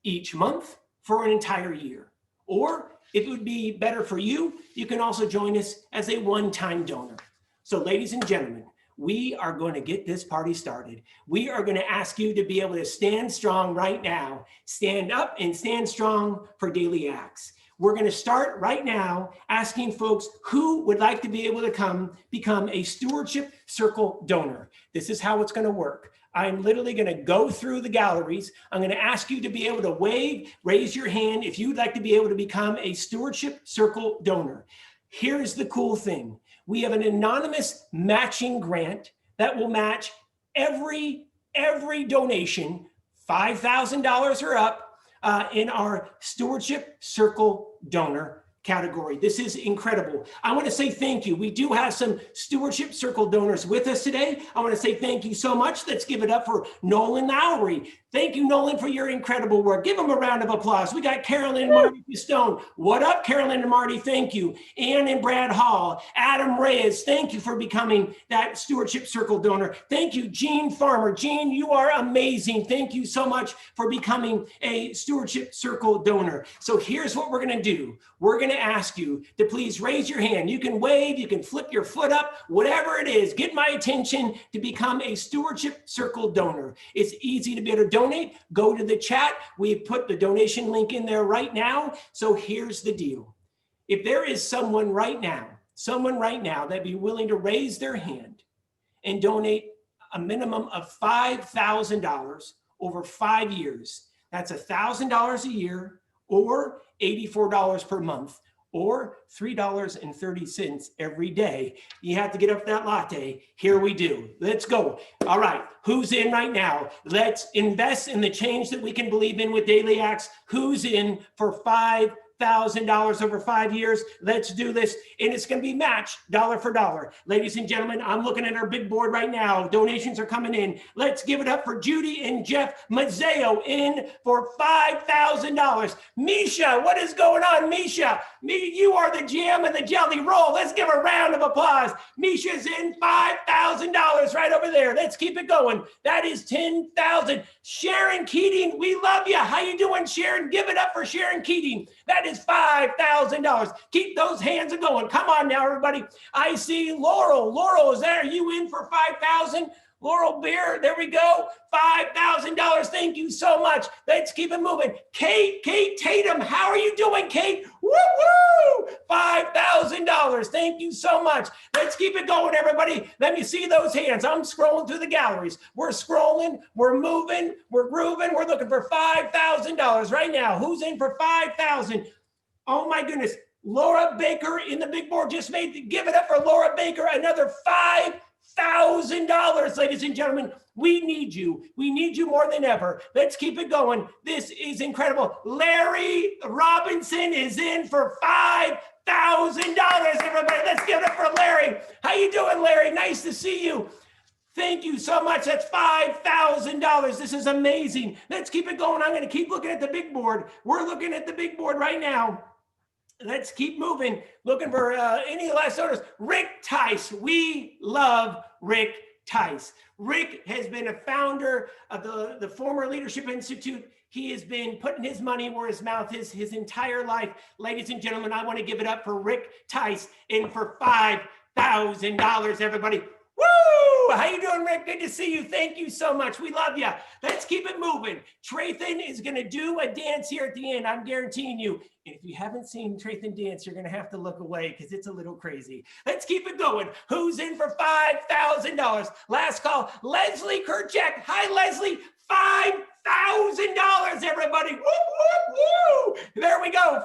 F: each month for an entire year. Or if it would be better for you, you can also join us as a one-time donor. So ladies and gentlemen, we are going to get this party started. We are going to ask you to be able to stand strong right now. Stand up and stand strong for Daily Acts. We're going to start right now asking folks who would like to be able to become a Stewardship Circle donor. This is how it's going to work. I'm literally going to go through the galleries. I'm going to ask you to be able to wave, raise your hand if you'd like to be able to become a Stewardship Circle donor. Here's the cool thing. We have an anonymous matching grant that will match every donation, $5,000 or up, in our Stewardship Circle donor category. This is incredible. I want to say thank you. We do have some Stewardship Circle donors with us today. I want to say thank you so much. Let's give it up for Nolan Lowry. Thank you, Nolan, for your incredible work. Give them a round of applause. We got Carolyn and Marty Stone. What up, Carolyn and Marty? Thank you. Ann and Brad Hall. Adam Reyes, thank you for becoming that Stewardship Circle donor. Thank you, Jean Farmer. Jean, you are amazing. Thank you so much for becoming a Stewardship Circle donor. So here's what we're going to do. We're going to ask you to please raise your hand. You can wave, you can flip your foot up, whatever it is. Get my attention to become a Stewardship Circle donor. It's easy to be able to donate. Go to the chat. We put the donation link in there right now. So here's the deal. If there is someone right now that'd be willing to raise their hand and donate a minimum of $5,000 over 5 years, that's $1,000 a year or $84 per month, or $3.30 every day. You have to get up that latte. Here we do. Let's go. All right. Who's in right now? Let's invest in the change that we can believe in with Daily Acts. Who's in for $5,000 over 5 years? Let's do this. And it's going to be matched dollar for dollar. Ladies and gentlemen, I'm looking at our big board right now. Donations are coming in. Let's give it up for Judy and Jeff Mazzeo in for $5,000. Misha, what is going on, Misha? You are the jam and the jelly roll. Let's give a round of applause. Misha's in $5,000 right over there. Let's keep it going. That is $10,000. Sharon Keating, we love you. How you doing, Sharon? Give it up for Sharon Keating. That is $5,000. Keep those hands going. Come on now, everybody. I see Laurel. Laurel, is there? Are you in for $5,000? Laurel Beer, there we go. $5,000. Thank you so much. Let's keep it moving. Kate Tatum, how are you doing, Kate? Woo-woo! $5,000. Thank you so much. Let's keep it going, everybody. Let me see those hands. I'm scrolling through the galleries. We're scrolling, we're moving, we're grooving. We're looking for $5,000 right now. Who's in for $5,000? Oh my goodness. Laura Baker in the big board just give it up for Laura Baker. Another $5,000, ladies and gentlemen. We need you. We need you more than ever. Let's keep it going. This is incredible. Larry Robinson is in for $5,000, everybody. Let's give it up for Larry. How you doing, Larry? Nice to see you. Thank you so much. That's $5,000. This is amazing. Let's keep it going. I'm going to keep looking at the big board. We're looking at the big board right now. Let's keep moving. Looking for any last orders. Rick Tice. We love Rick Tice. Rick has been a founder of the former Leadership Institute. He has been putting his money where his mouth is his entire life. Ladies and gentlemen, I want to give it up for Rick Tice in for $5,000, everybody. Woo! How you doing, Rick? Good to see you. Thank you so much. We love you. Let's keep it moving. Traythan is going to do a dance here at the end. I'm guaranteeing you. And if you haven't seen Traythan dance, you're going to have to look away because it's a little crazy. Let's keep it going. Who's in for $5,000? Last call. Leslie Kerchak. Hi, Leslie. $5,000, everybody. Woo, woo, woo. There we go.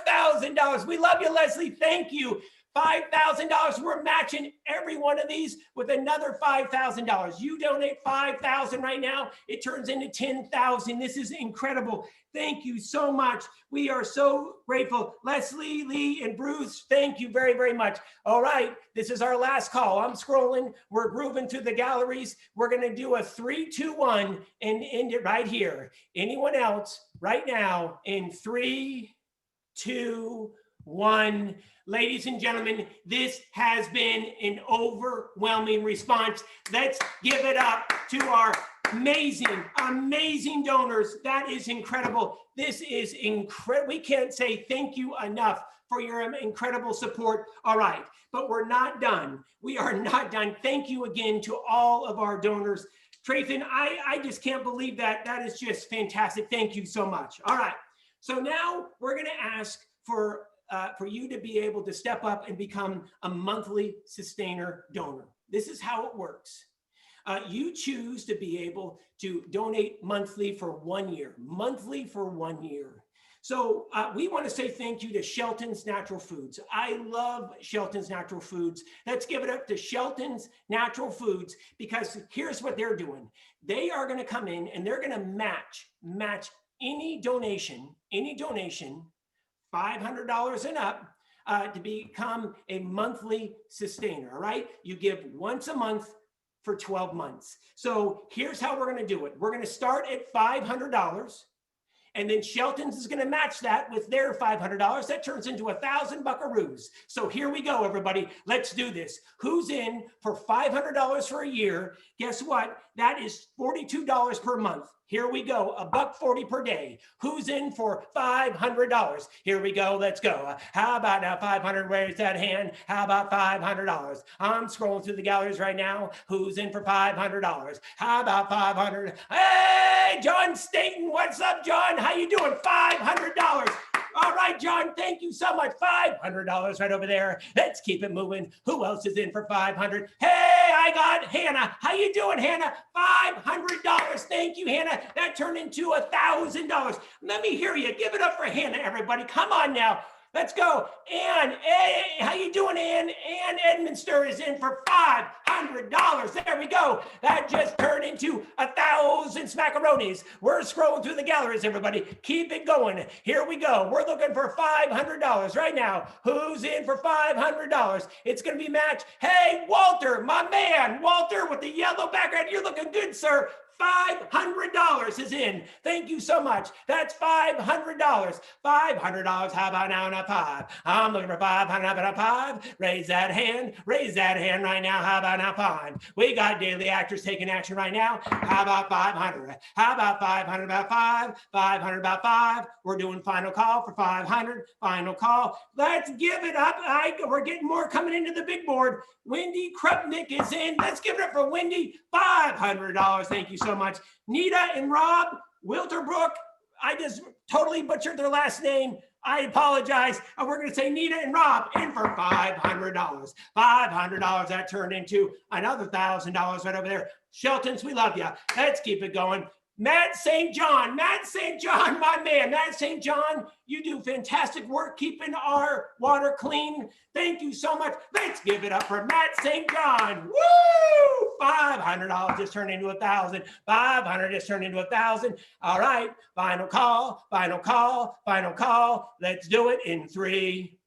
F: $5,000. We love you, Leslie. Thank you. $5,000. We're matching every one of these with another $5,000. You donate $5,000 right now, it turns into $10,000. This is incredible. Thank you so much. We are so grateful. Leslie, Lee, and Bruce, thank you very, very much. All right, this is our last call. I'm scrolling. We're grooving through the galleries. We're going to do a 3, 2, 1 and end it right here. Anyone else right now in 3, 2, 1. Ladies and gentlemen, this has been an overwhelming response. Let's give it up to our amazing donors. That is incredible. This is incredible. We can't say thank you enough for your incredible support. All right, but we're not done. We are not done. Thank you again to all of our donors. Trayton, I just can't believe that. That is just fantastic. Thank you so much. All right, so now we're gonna ask for you to be able to step up and become a monthly sustainer donor. This is how it works. You choose to be able to donate monthly for 1 year, So we want to say thank you to Shelton's Natural Foods. I love Shelton's Natural Foods. Let's give it up to Shelton's Natural Foods, because here's what they're doing. They are going to come in and they're going to match any donation, $500 and up, to become a monthly sustainer, all right? You give once a month for 12 months. So here's how we're gonna do it. We're gonna start at $500, and then Shelton's is gonna match that with their $500. That turns into 1,000 buckaroos. So here we go, everybody. Let's do this. Who's in for $500 for a year? Guess what? That is $42 per month. Here we go, $1.40 per day. Who's in for $500? Here we go, let's go. How about now, 500, raise that hand. How about $500? I'm scrolling through the galleries right now. Who's in for $500? How about 500? Hey, John Staten, what's up, John? How you doing? $500. All right, John, thank you so much. $500 right over there. Let's keep it moving. Who else is in for $500? Hey, I got Hannah. How you doing, Hannah? $500. Thank you, Hannah. That turned into $1,000. Let me hear you. Give it up for Hannah, everybody. Come on now. Let's go. Ann, hey, how you doing, Ann? Ann Edmonster is in for $500. There we go. That just turned into 1,000 smackaronis. We're scrolling through the galleries, everybody. Keep it going. Here we go. We're looking for $500 right now. Who's in for $500? It's going to be matched. Hey, Walter, my man. Walter with the yellow background. You're looking good, sir. $500 is in. Thank you so much. That's $500. $500. How about now on a 5? I'm looking for 500. How about a 5? Raise that hand. Raise that hand right now. How about now 5? We got daily actors taking action right now. How about 500? How about 500? About 5? 500 about 5. We're doing final call for 500. Final call. Let's give it up. We're getting more coming into the big board. Wendy Krupnick is in. Let's give it up for Wendy. $500. Thank you so much. Nita and Rob Wilterbrook. I just totally butchered their last name. I apologize. We're going to say Nita and Rob in for $500. $500. That turned into another $1,000 right over there. Shelton's, we love you. Let's keep it going. Matt St. John, my man. Matt St. John, you do fantastic work keeping our water clean. Thank you so much. Let's give it up for Matt St. John. Woo! $500 just turned into 1,000. 500 just turned into 1,000. All right, final call, final call, final call. Let's do it in 3,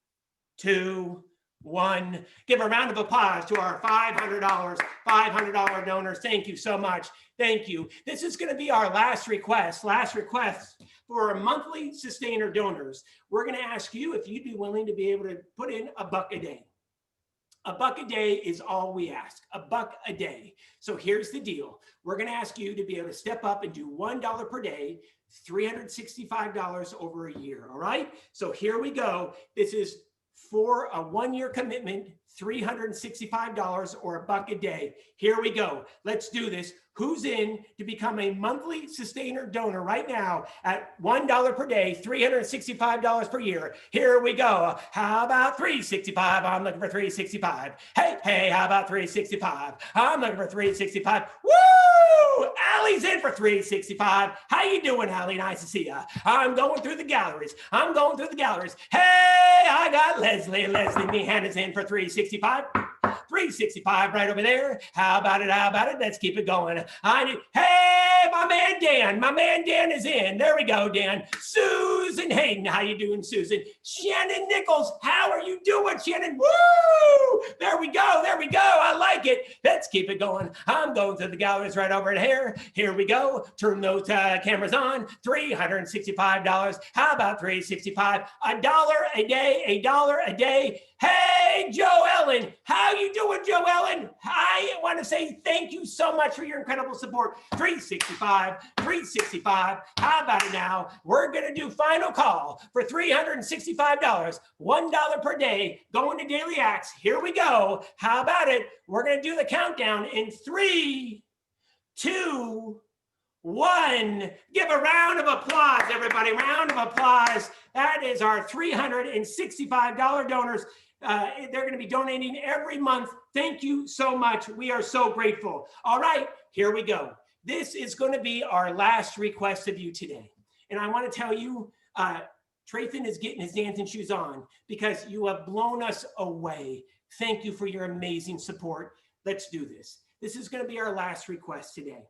F: 2, 1. Give a round of applause to our $500 donors. Thank you so much. Thank you. This is going to be our last request for our monthly sustainer donors. We're going to ask you if you'd be willing to be able to put in $1 a day. $1 a day is all we ask, $1 a day. So here's the deal. We're going to ask you to be able to step up and do $1 per day, $365 over a year. All right. So here we go. This is for a 1-year commitment, $365 or $1 a day. Here we go. Let's do this. Who's in to become a monthly sustainer donor right now at $1 per day, $365 per year? Here we go. How about $365? I'm looking for $365. Hey, how about $365? I'm looking for $365. Woo! Allie's in for $365. How you doing, Allie? Nice to see you. I'm going through the galleries. Hey, I got Leslie. Leslie Meehan is in for $365. $365 right over there. How about it? Let's keep it going. Hey, my man Dan is in. There we go, Dan. Susan Susan Hayden. How you doing, Susan? Shannon Nichols. How are you doing, Shannon? Woo! There we go. There we go. I like it. Let's keep it going. I'm going through the galleries right over here. Here we go. Turn those cameras on. $365. How about $365? $1 a day, $1 a day. Hey, Joe Ellen. How you doing, Joe Ellen? I want to say thank you so much for your incredible support. $365, $365. How about it now? We're going to do final call for $365, $1 per day, going to Daily Acts. Here we go. How about it? We're going to do the countdown in 3, 2, 1. Give a round of applause, everybody. Round of applause. That is our $365 donors. They're going to be donating every month. Thank you so much. We are so grateful. All right, here we go. This is going to be our last request of you today. And I want to tell you, Trayton is getting his dancing shoes on because you have blown us away. Thank you for your amazing support. Let's do this. This is going to be our last request today.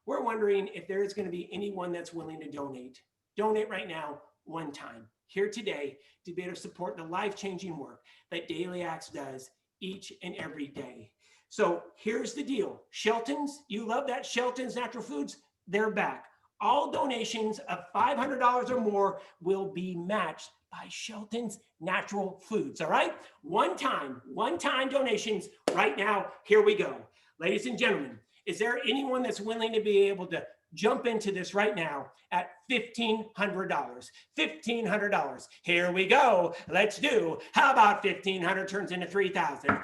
F: We're wondering if there is going to be anyone that's willing to donate. Donate right now, one time, here today, to be able to support the life-changing work that Daily Acts does each and every day. So here's the deal. Shelton's, you love that Shelton's Natural Foods, they're back. All donations of $500 or more will be matched by Shelton's Natural Foods, all right? One-time donations right now. Here we go. Ladies and gentlemen, is there anyone that's willing to be able to jump into this right now at $1,500? $1,500. Here we go. Let's do. How about 1,500 turns into 3,000?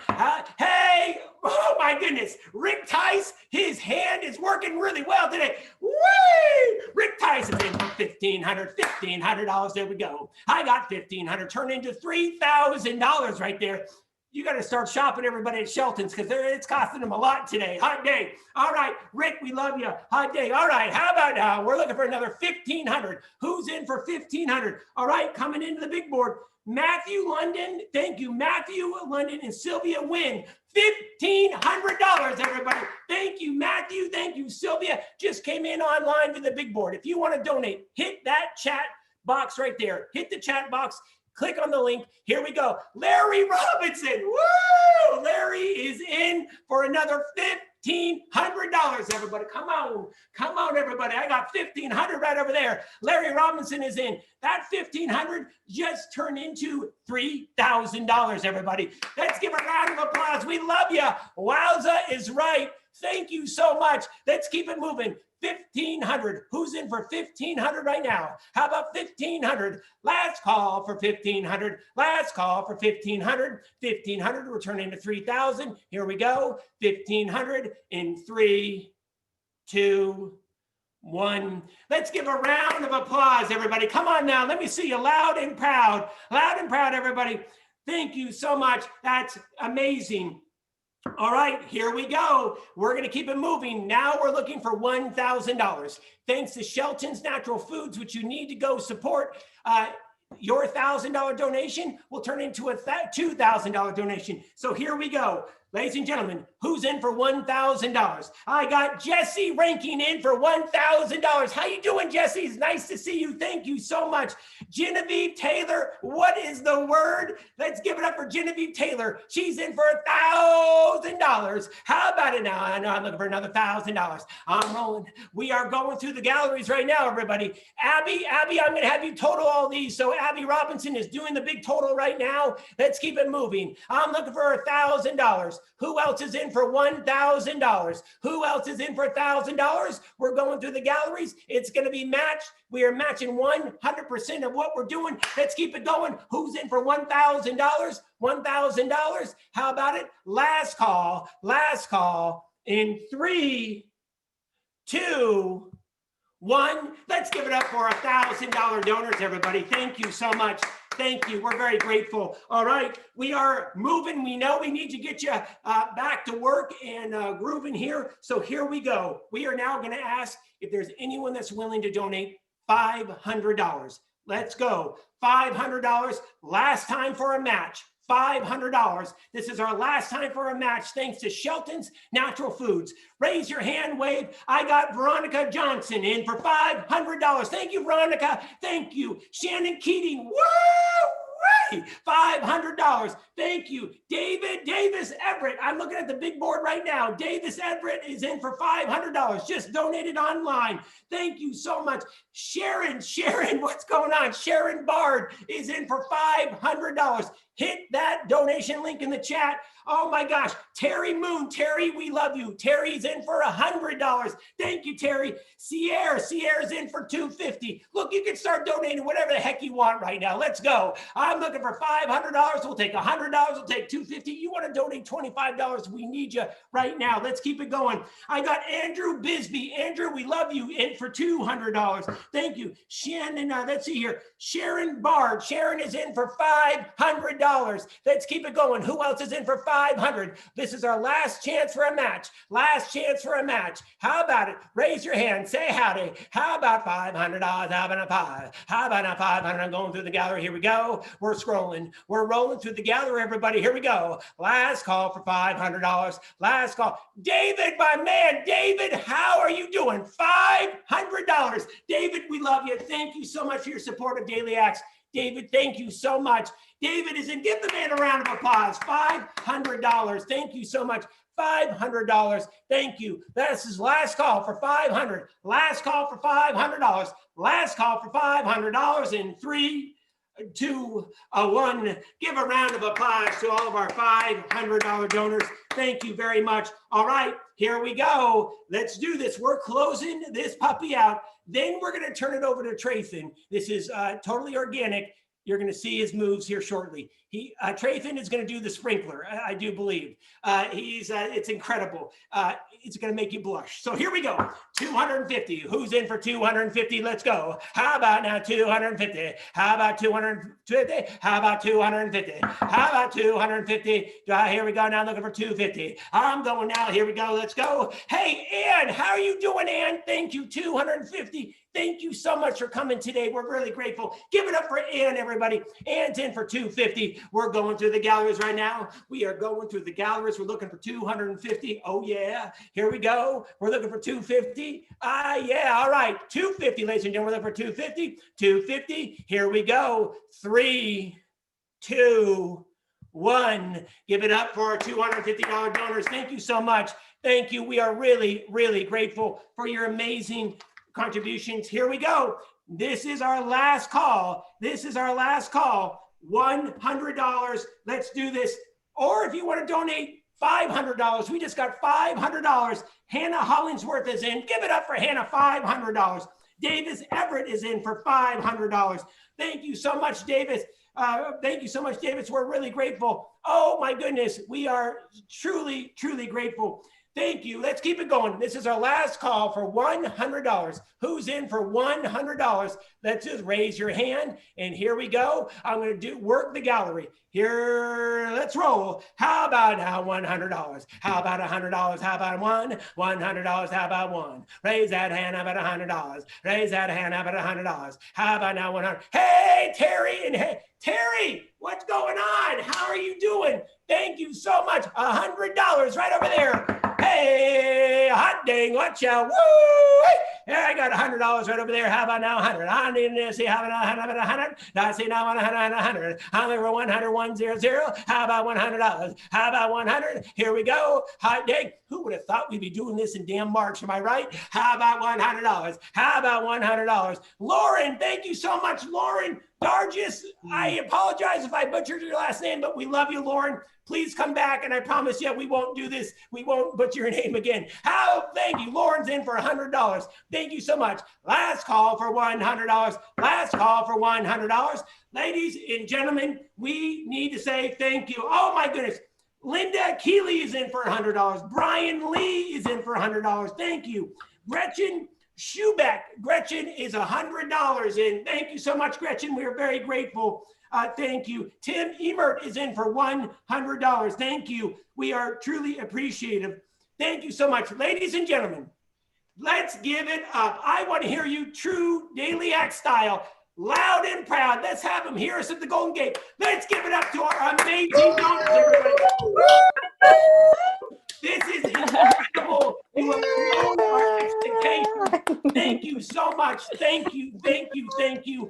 F: Hey, oh my goodness. Rick Tice, his hand is working really well today. Whee! Rick Tice is in for $1,500. $1,500. There we go. I got 1,500 turned into $3,000 right there. You got to start shopping, everybody, at Shelton's because it's costing them a lot today. Hot day. All right, Rick, we love you. Hot day. All right, how about now? We're looking for another 1,500. Who's in for 1,500? All right, coming into the big board. Matthew London. Thank you, Matthew London and Sylvia Wynn. $1,500, everybody. Thank you, Matthew. Thank you, Sylvia. Just came in online to the big board. If you want to donate, hit that chat box right there. Hit the chat box. Click on the link. Here we go. Larry Robinson. Woo! Larry is in for another $1,500, everybody. Come on, everybody. I got 1,500 right over there. Larry Robinson is in. That 1,500 just turned into $3,000, everybody. Let's give a round of applause. We love you. Wowza is right. Thank you so much. Let's keep it moving. 1,500. Who's in for 1,500 right now? How about 1,500? Last call for 1,500. Last call for 1,500. 1,500 will turn into 3,000. Here we go. 1,500 in 3, 2, 1. Let's give a round of applause, everybody. Come on now. Let me see you loud and proud. Loud and proud, everybody. Thank you so much. That's amazing. All right, here we go. We're going to keep it moving. Now we're looking for $1,000. Thanks to Shelton's Natural Foods, which you need to go support. Your $1,000 donation will turn into a $2,000 donation. So here we go. Ladies and gentlemen, who's in for $1,000? I got Jesse Ranking in for $1,000. How you doing, Jesse? It's nice to see you. Thank you so much. Genevieve Taylor, what is the word? Let's give it up for Genevieve Taylor. She's in for $1,000. How about it now? I know I'm looking for another $1,000. I'm rolling. We are going through the galleries right now, everybody. Abby, I'm going to have you total all these. So Abby Robinson is doing the big total right now. Let's keep it moving. I'm looking for $1,000. Who else is in for $1,000? Who else is in for $1,000? We're going through the galleries. It's going to be matched. We are matching 100% of what we're doing. Let's keep it going. Who's in for $1,000? $1,000. How about it? Last call. Last call in 3, 2, 1. Let's give it up for $1,000 donors, everybody. Thank you so much. Thank you. We're very grateful. All right. We are moving. We know we need to get you back to work and grooving here. So here we go. We are now going to ask if there's anyone that's willing to donate $500. Let's go. $500. Last time for a match. $500. This is our last time for a match, thanks to Shelton's Natural Foods. Raise your hand, wave. I got Veronica Johnson in for $500. Thank you, Veronica. Thank you. Shannon Keating. Woo! $500. Thank you. David Davis Everett. I'm looking at the big board right now. Davis Everett is in for $500. Just donated online. Thank you so much. Sharon, what's going on? Sharon Bard is in for $500. Hit that donation link in the chat. Oh my gosh. Terry Moon. Terry, we love you. Terry's in for $100. Thank you, Terry. Sierra's in for $250. Look, you can start donating whatever the heck you want right now. Let's go. I'm looking for $500. We'll take $100. We'll take $250. You want to donate $25? We need you right now. Let's keep it going. I got Andrew Bisbee. Andrew, we love you, in for $200. Thank you. Shannon, let's see here. Sharon Bard. Sharon is in for $500. Let's keep it going. Who else is in for $500? This is our last chance for a match. Last chance for a match. How about it? Raise your hand. Say howdy. How about $500? How about a five? How about a 500? I'm going through the gallery. Here we go. We're scrolling. We're rolling through the gallery, everybody. Here we go. Last call for $500. Last call. David, my man. David, how are you doing? $500. David, we love you. Thank you so much for your support of Daily Acts. David, thank you so much. David is in. Give the man a round of applause. $500. Thank you so much. $500. Thank you. This is last call for $500. Last call for $500. Last call for $500 in 3, 2, 1. Give a round of applause to all of our $500 donors. Thank you very much. All right, here we go. Let's do this. We're closing this puppy out. Then we're going to turn it over to Trayfin. This is totally organic. You're going to see his moves here shortly. Trayfin is going to do the sprinkler, I do believe. It's incredible. It's going to make you blush. So here we go. 250. Who's in for 250? Let's go. How about now 250? How about 250? How about 250? How about 250? Here we go. Now looking for 250. I'm going now. Here we go. Let's go. Hey, Ann, how are you doing, Ann? Thank you. 250. Thank you so much for coming today. We're really grateful. Give it up for Ann, everybody. Ann's in for 250. We're going through the galleries right now. We are going through the galleries. We're looking for 250. Oh, yeah. Here we go. We're looking for 250. Yeah. All right. 250, ladies and gentlemen. We're looking for 250. 250. Here we go. 3, 2, 1. Give it up for our $250 donors. Thank you so much. Thank you. We are really, really grateful for your amazing contributions. Here we go. This is our last call. This is our last call. $100. Let's do this. Or if you want to donate $500, we just got $500. Hannah Hollingsworth is in. Give it up for Hannah, $500. Davis Everett is in for $500. Thank you so much, Davis. Thank you so much, Davis. We're really grateful. Oh my goodness. We are truly, truly grateful. Thank you. Let's keep it going. This is our last call for $100. Who's in for $100? Let's just raise your hand. And here we go. I'm going to work the gallery. Here, let's roll. How about now $100? How about $100? How about one? $100. How about one? Raise that hand. How about $100? Raise that hand. How about $100? How about now 100? Hey, Terry, and hey, Terry, what's going on? How are you doing? Thank you so much. $100 right over there. Hey, hot dang, watch out. Woo! Yeah, I got $100 right over there. How about now 100? I need to see how about 100. I see now 100. I'm over 100, 100. How about $100? How about 100? Here we go. Hot dang. Who would have thought we'd be doing this in damn March? Am I right? How about $100? How about $100? Lauren, thank you so much, Lauren Dargis. I apologize if I butchered your last name, but we love you, Lauren. Please come back, and I promise you we won't do this. We won't butcher your name again. Thank you. Lauren's in for $100. Thank you so much. Last call for $100. Last call for $100. Ladies and gentlemen, we need to say thank you. Oh, my goodness. Linda Keeley is in for $100. Brian Lee is in for $100. Thank you. Gretchen Schubeck. Gretchen is $100 in. Thank you so much, Gretchen. We are very grateful. Thank you. Tim Emert is in for $100. Thank you. We are truly appreciative. Thank you so much. Ladies and gentlemen, let's give it up. I want to hear you true Daily Act style. loud and proud. Let's have them hear us at the Golden Gate. Let's give it up to our amazing donors, everybody. This is incredible. You have blown our expectations. Thank you so much. Thank you, thank you, thank you.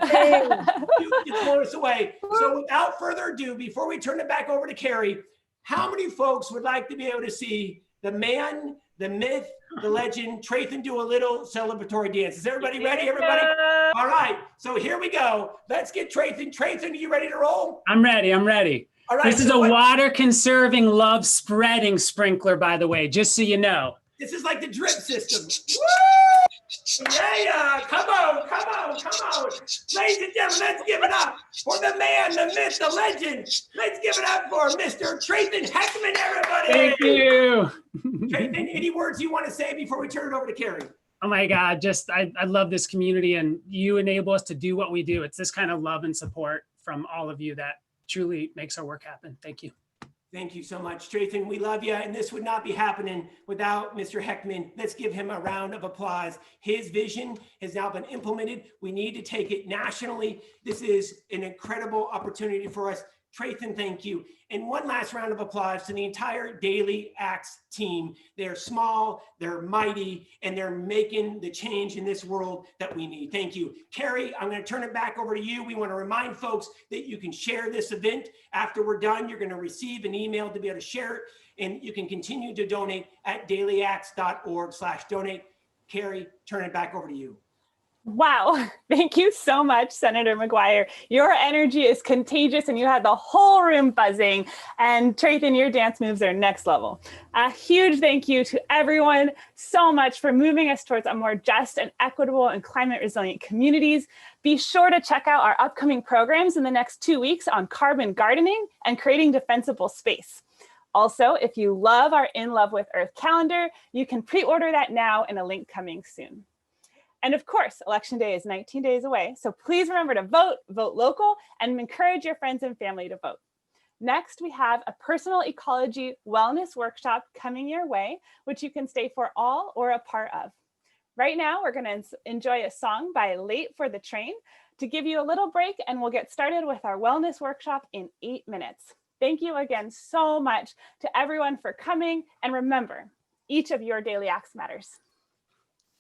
F: You've blown us away. So without further ado, before we turn it back over to Carrie, how many folks would like to be able to see the man, the myth, the legend, Trayton do a little celebratory dance? Is everybody ready, everybody? All right, so here we go. Let's get Trayton. Trayton, are you ready to roll?
C: I'm ready, I'm ready.
F: All right,
C: this is a water conserving, love spreading sprinkler, by the way, just so you know.
F: This is like the drip system. Woo! Yeah, come on, come on, come on. Ladies and gentlemen, let's give it up for the man, the myth, the legend. Let's give it up for Mr. Trayton Heckman, everybody.
C: Thank you.
F: Trayton, any words you want to say before we turn it over to Carrie?
C: Oh my God, I love this community, and you enable us to do what we do. It's this kind of love and support from all of you that truly makes our work happen. Thank you.
F: Thank you so much, Trayton. We love you, and this would not be happening without Mr. Heckman. Let's give him a round of applause. His vision has now been implemented. We need to take it nationally. This is an incredible opportunity for us. Trayton, thank you. And one last round of applause to the entire Daily Acts team. They're small, they're mighty, and they're making the change in this world that we need. Thank you. Carrie, I'm going to turn it back over to you. We want to remind folks that you can share this event. After we're done, you're going to receive an email to be able to share it, and you can continue to donate at dailyacts.org/donate. Carrie, turn it back over to you.
A: Wow. Thank you so much, Senator McGuire. Your energy is contagious and you had the whole room buzzing. And Trayton, your dance moves are next level. A huge thank you to everyone so much for moving us towards a more just and equitable and climate resilient communities. Be sure to check out our upcoming programs in the next 2 weeks on carbon gardening and creating defensible space. Also, if you love our In Love with Earth calendar, you can pre-order that now in a link coming soon. And of course, Election Day is 19 days away, so please remember to vote, vote local, and encourage your friends and family to vote. Next, we have a personal ecology wellness workshop coming your way, which you can stay for all or a part of. Right now, we're going to enjoy a song by Late for the Train to give you a little break, and we'll get started with our wellness workshop in 8 minutes. Thank you again so much to everyone for coming, and remember, each of your daily acts matters.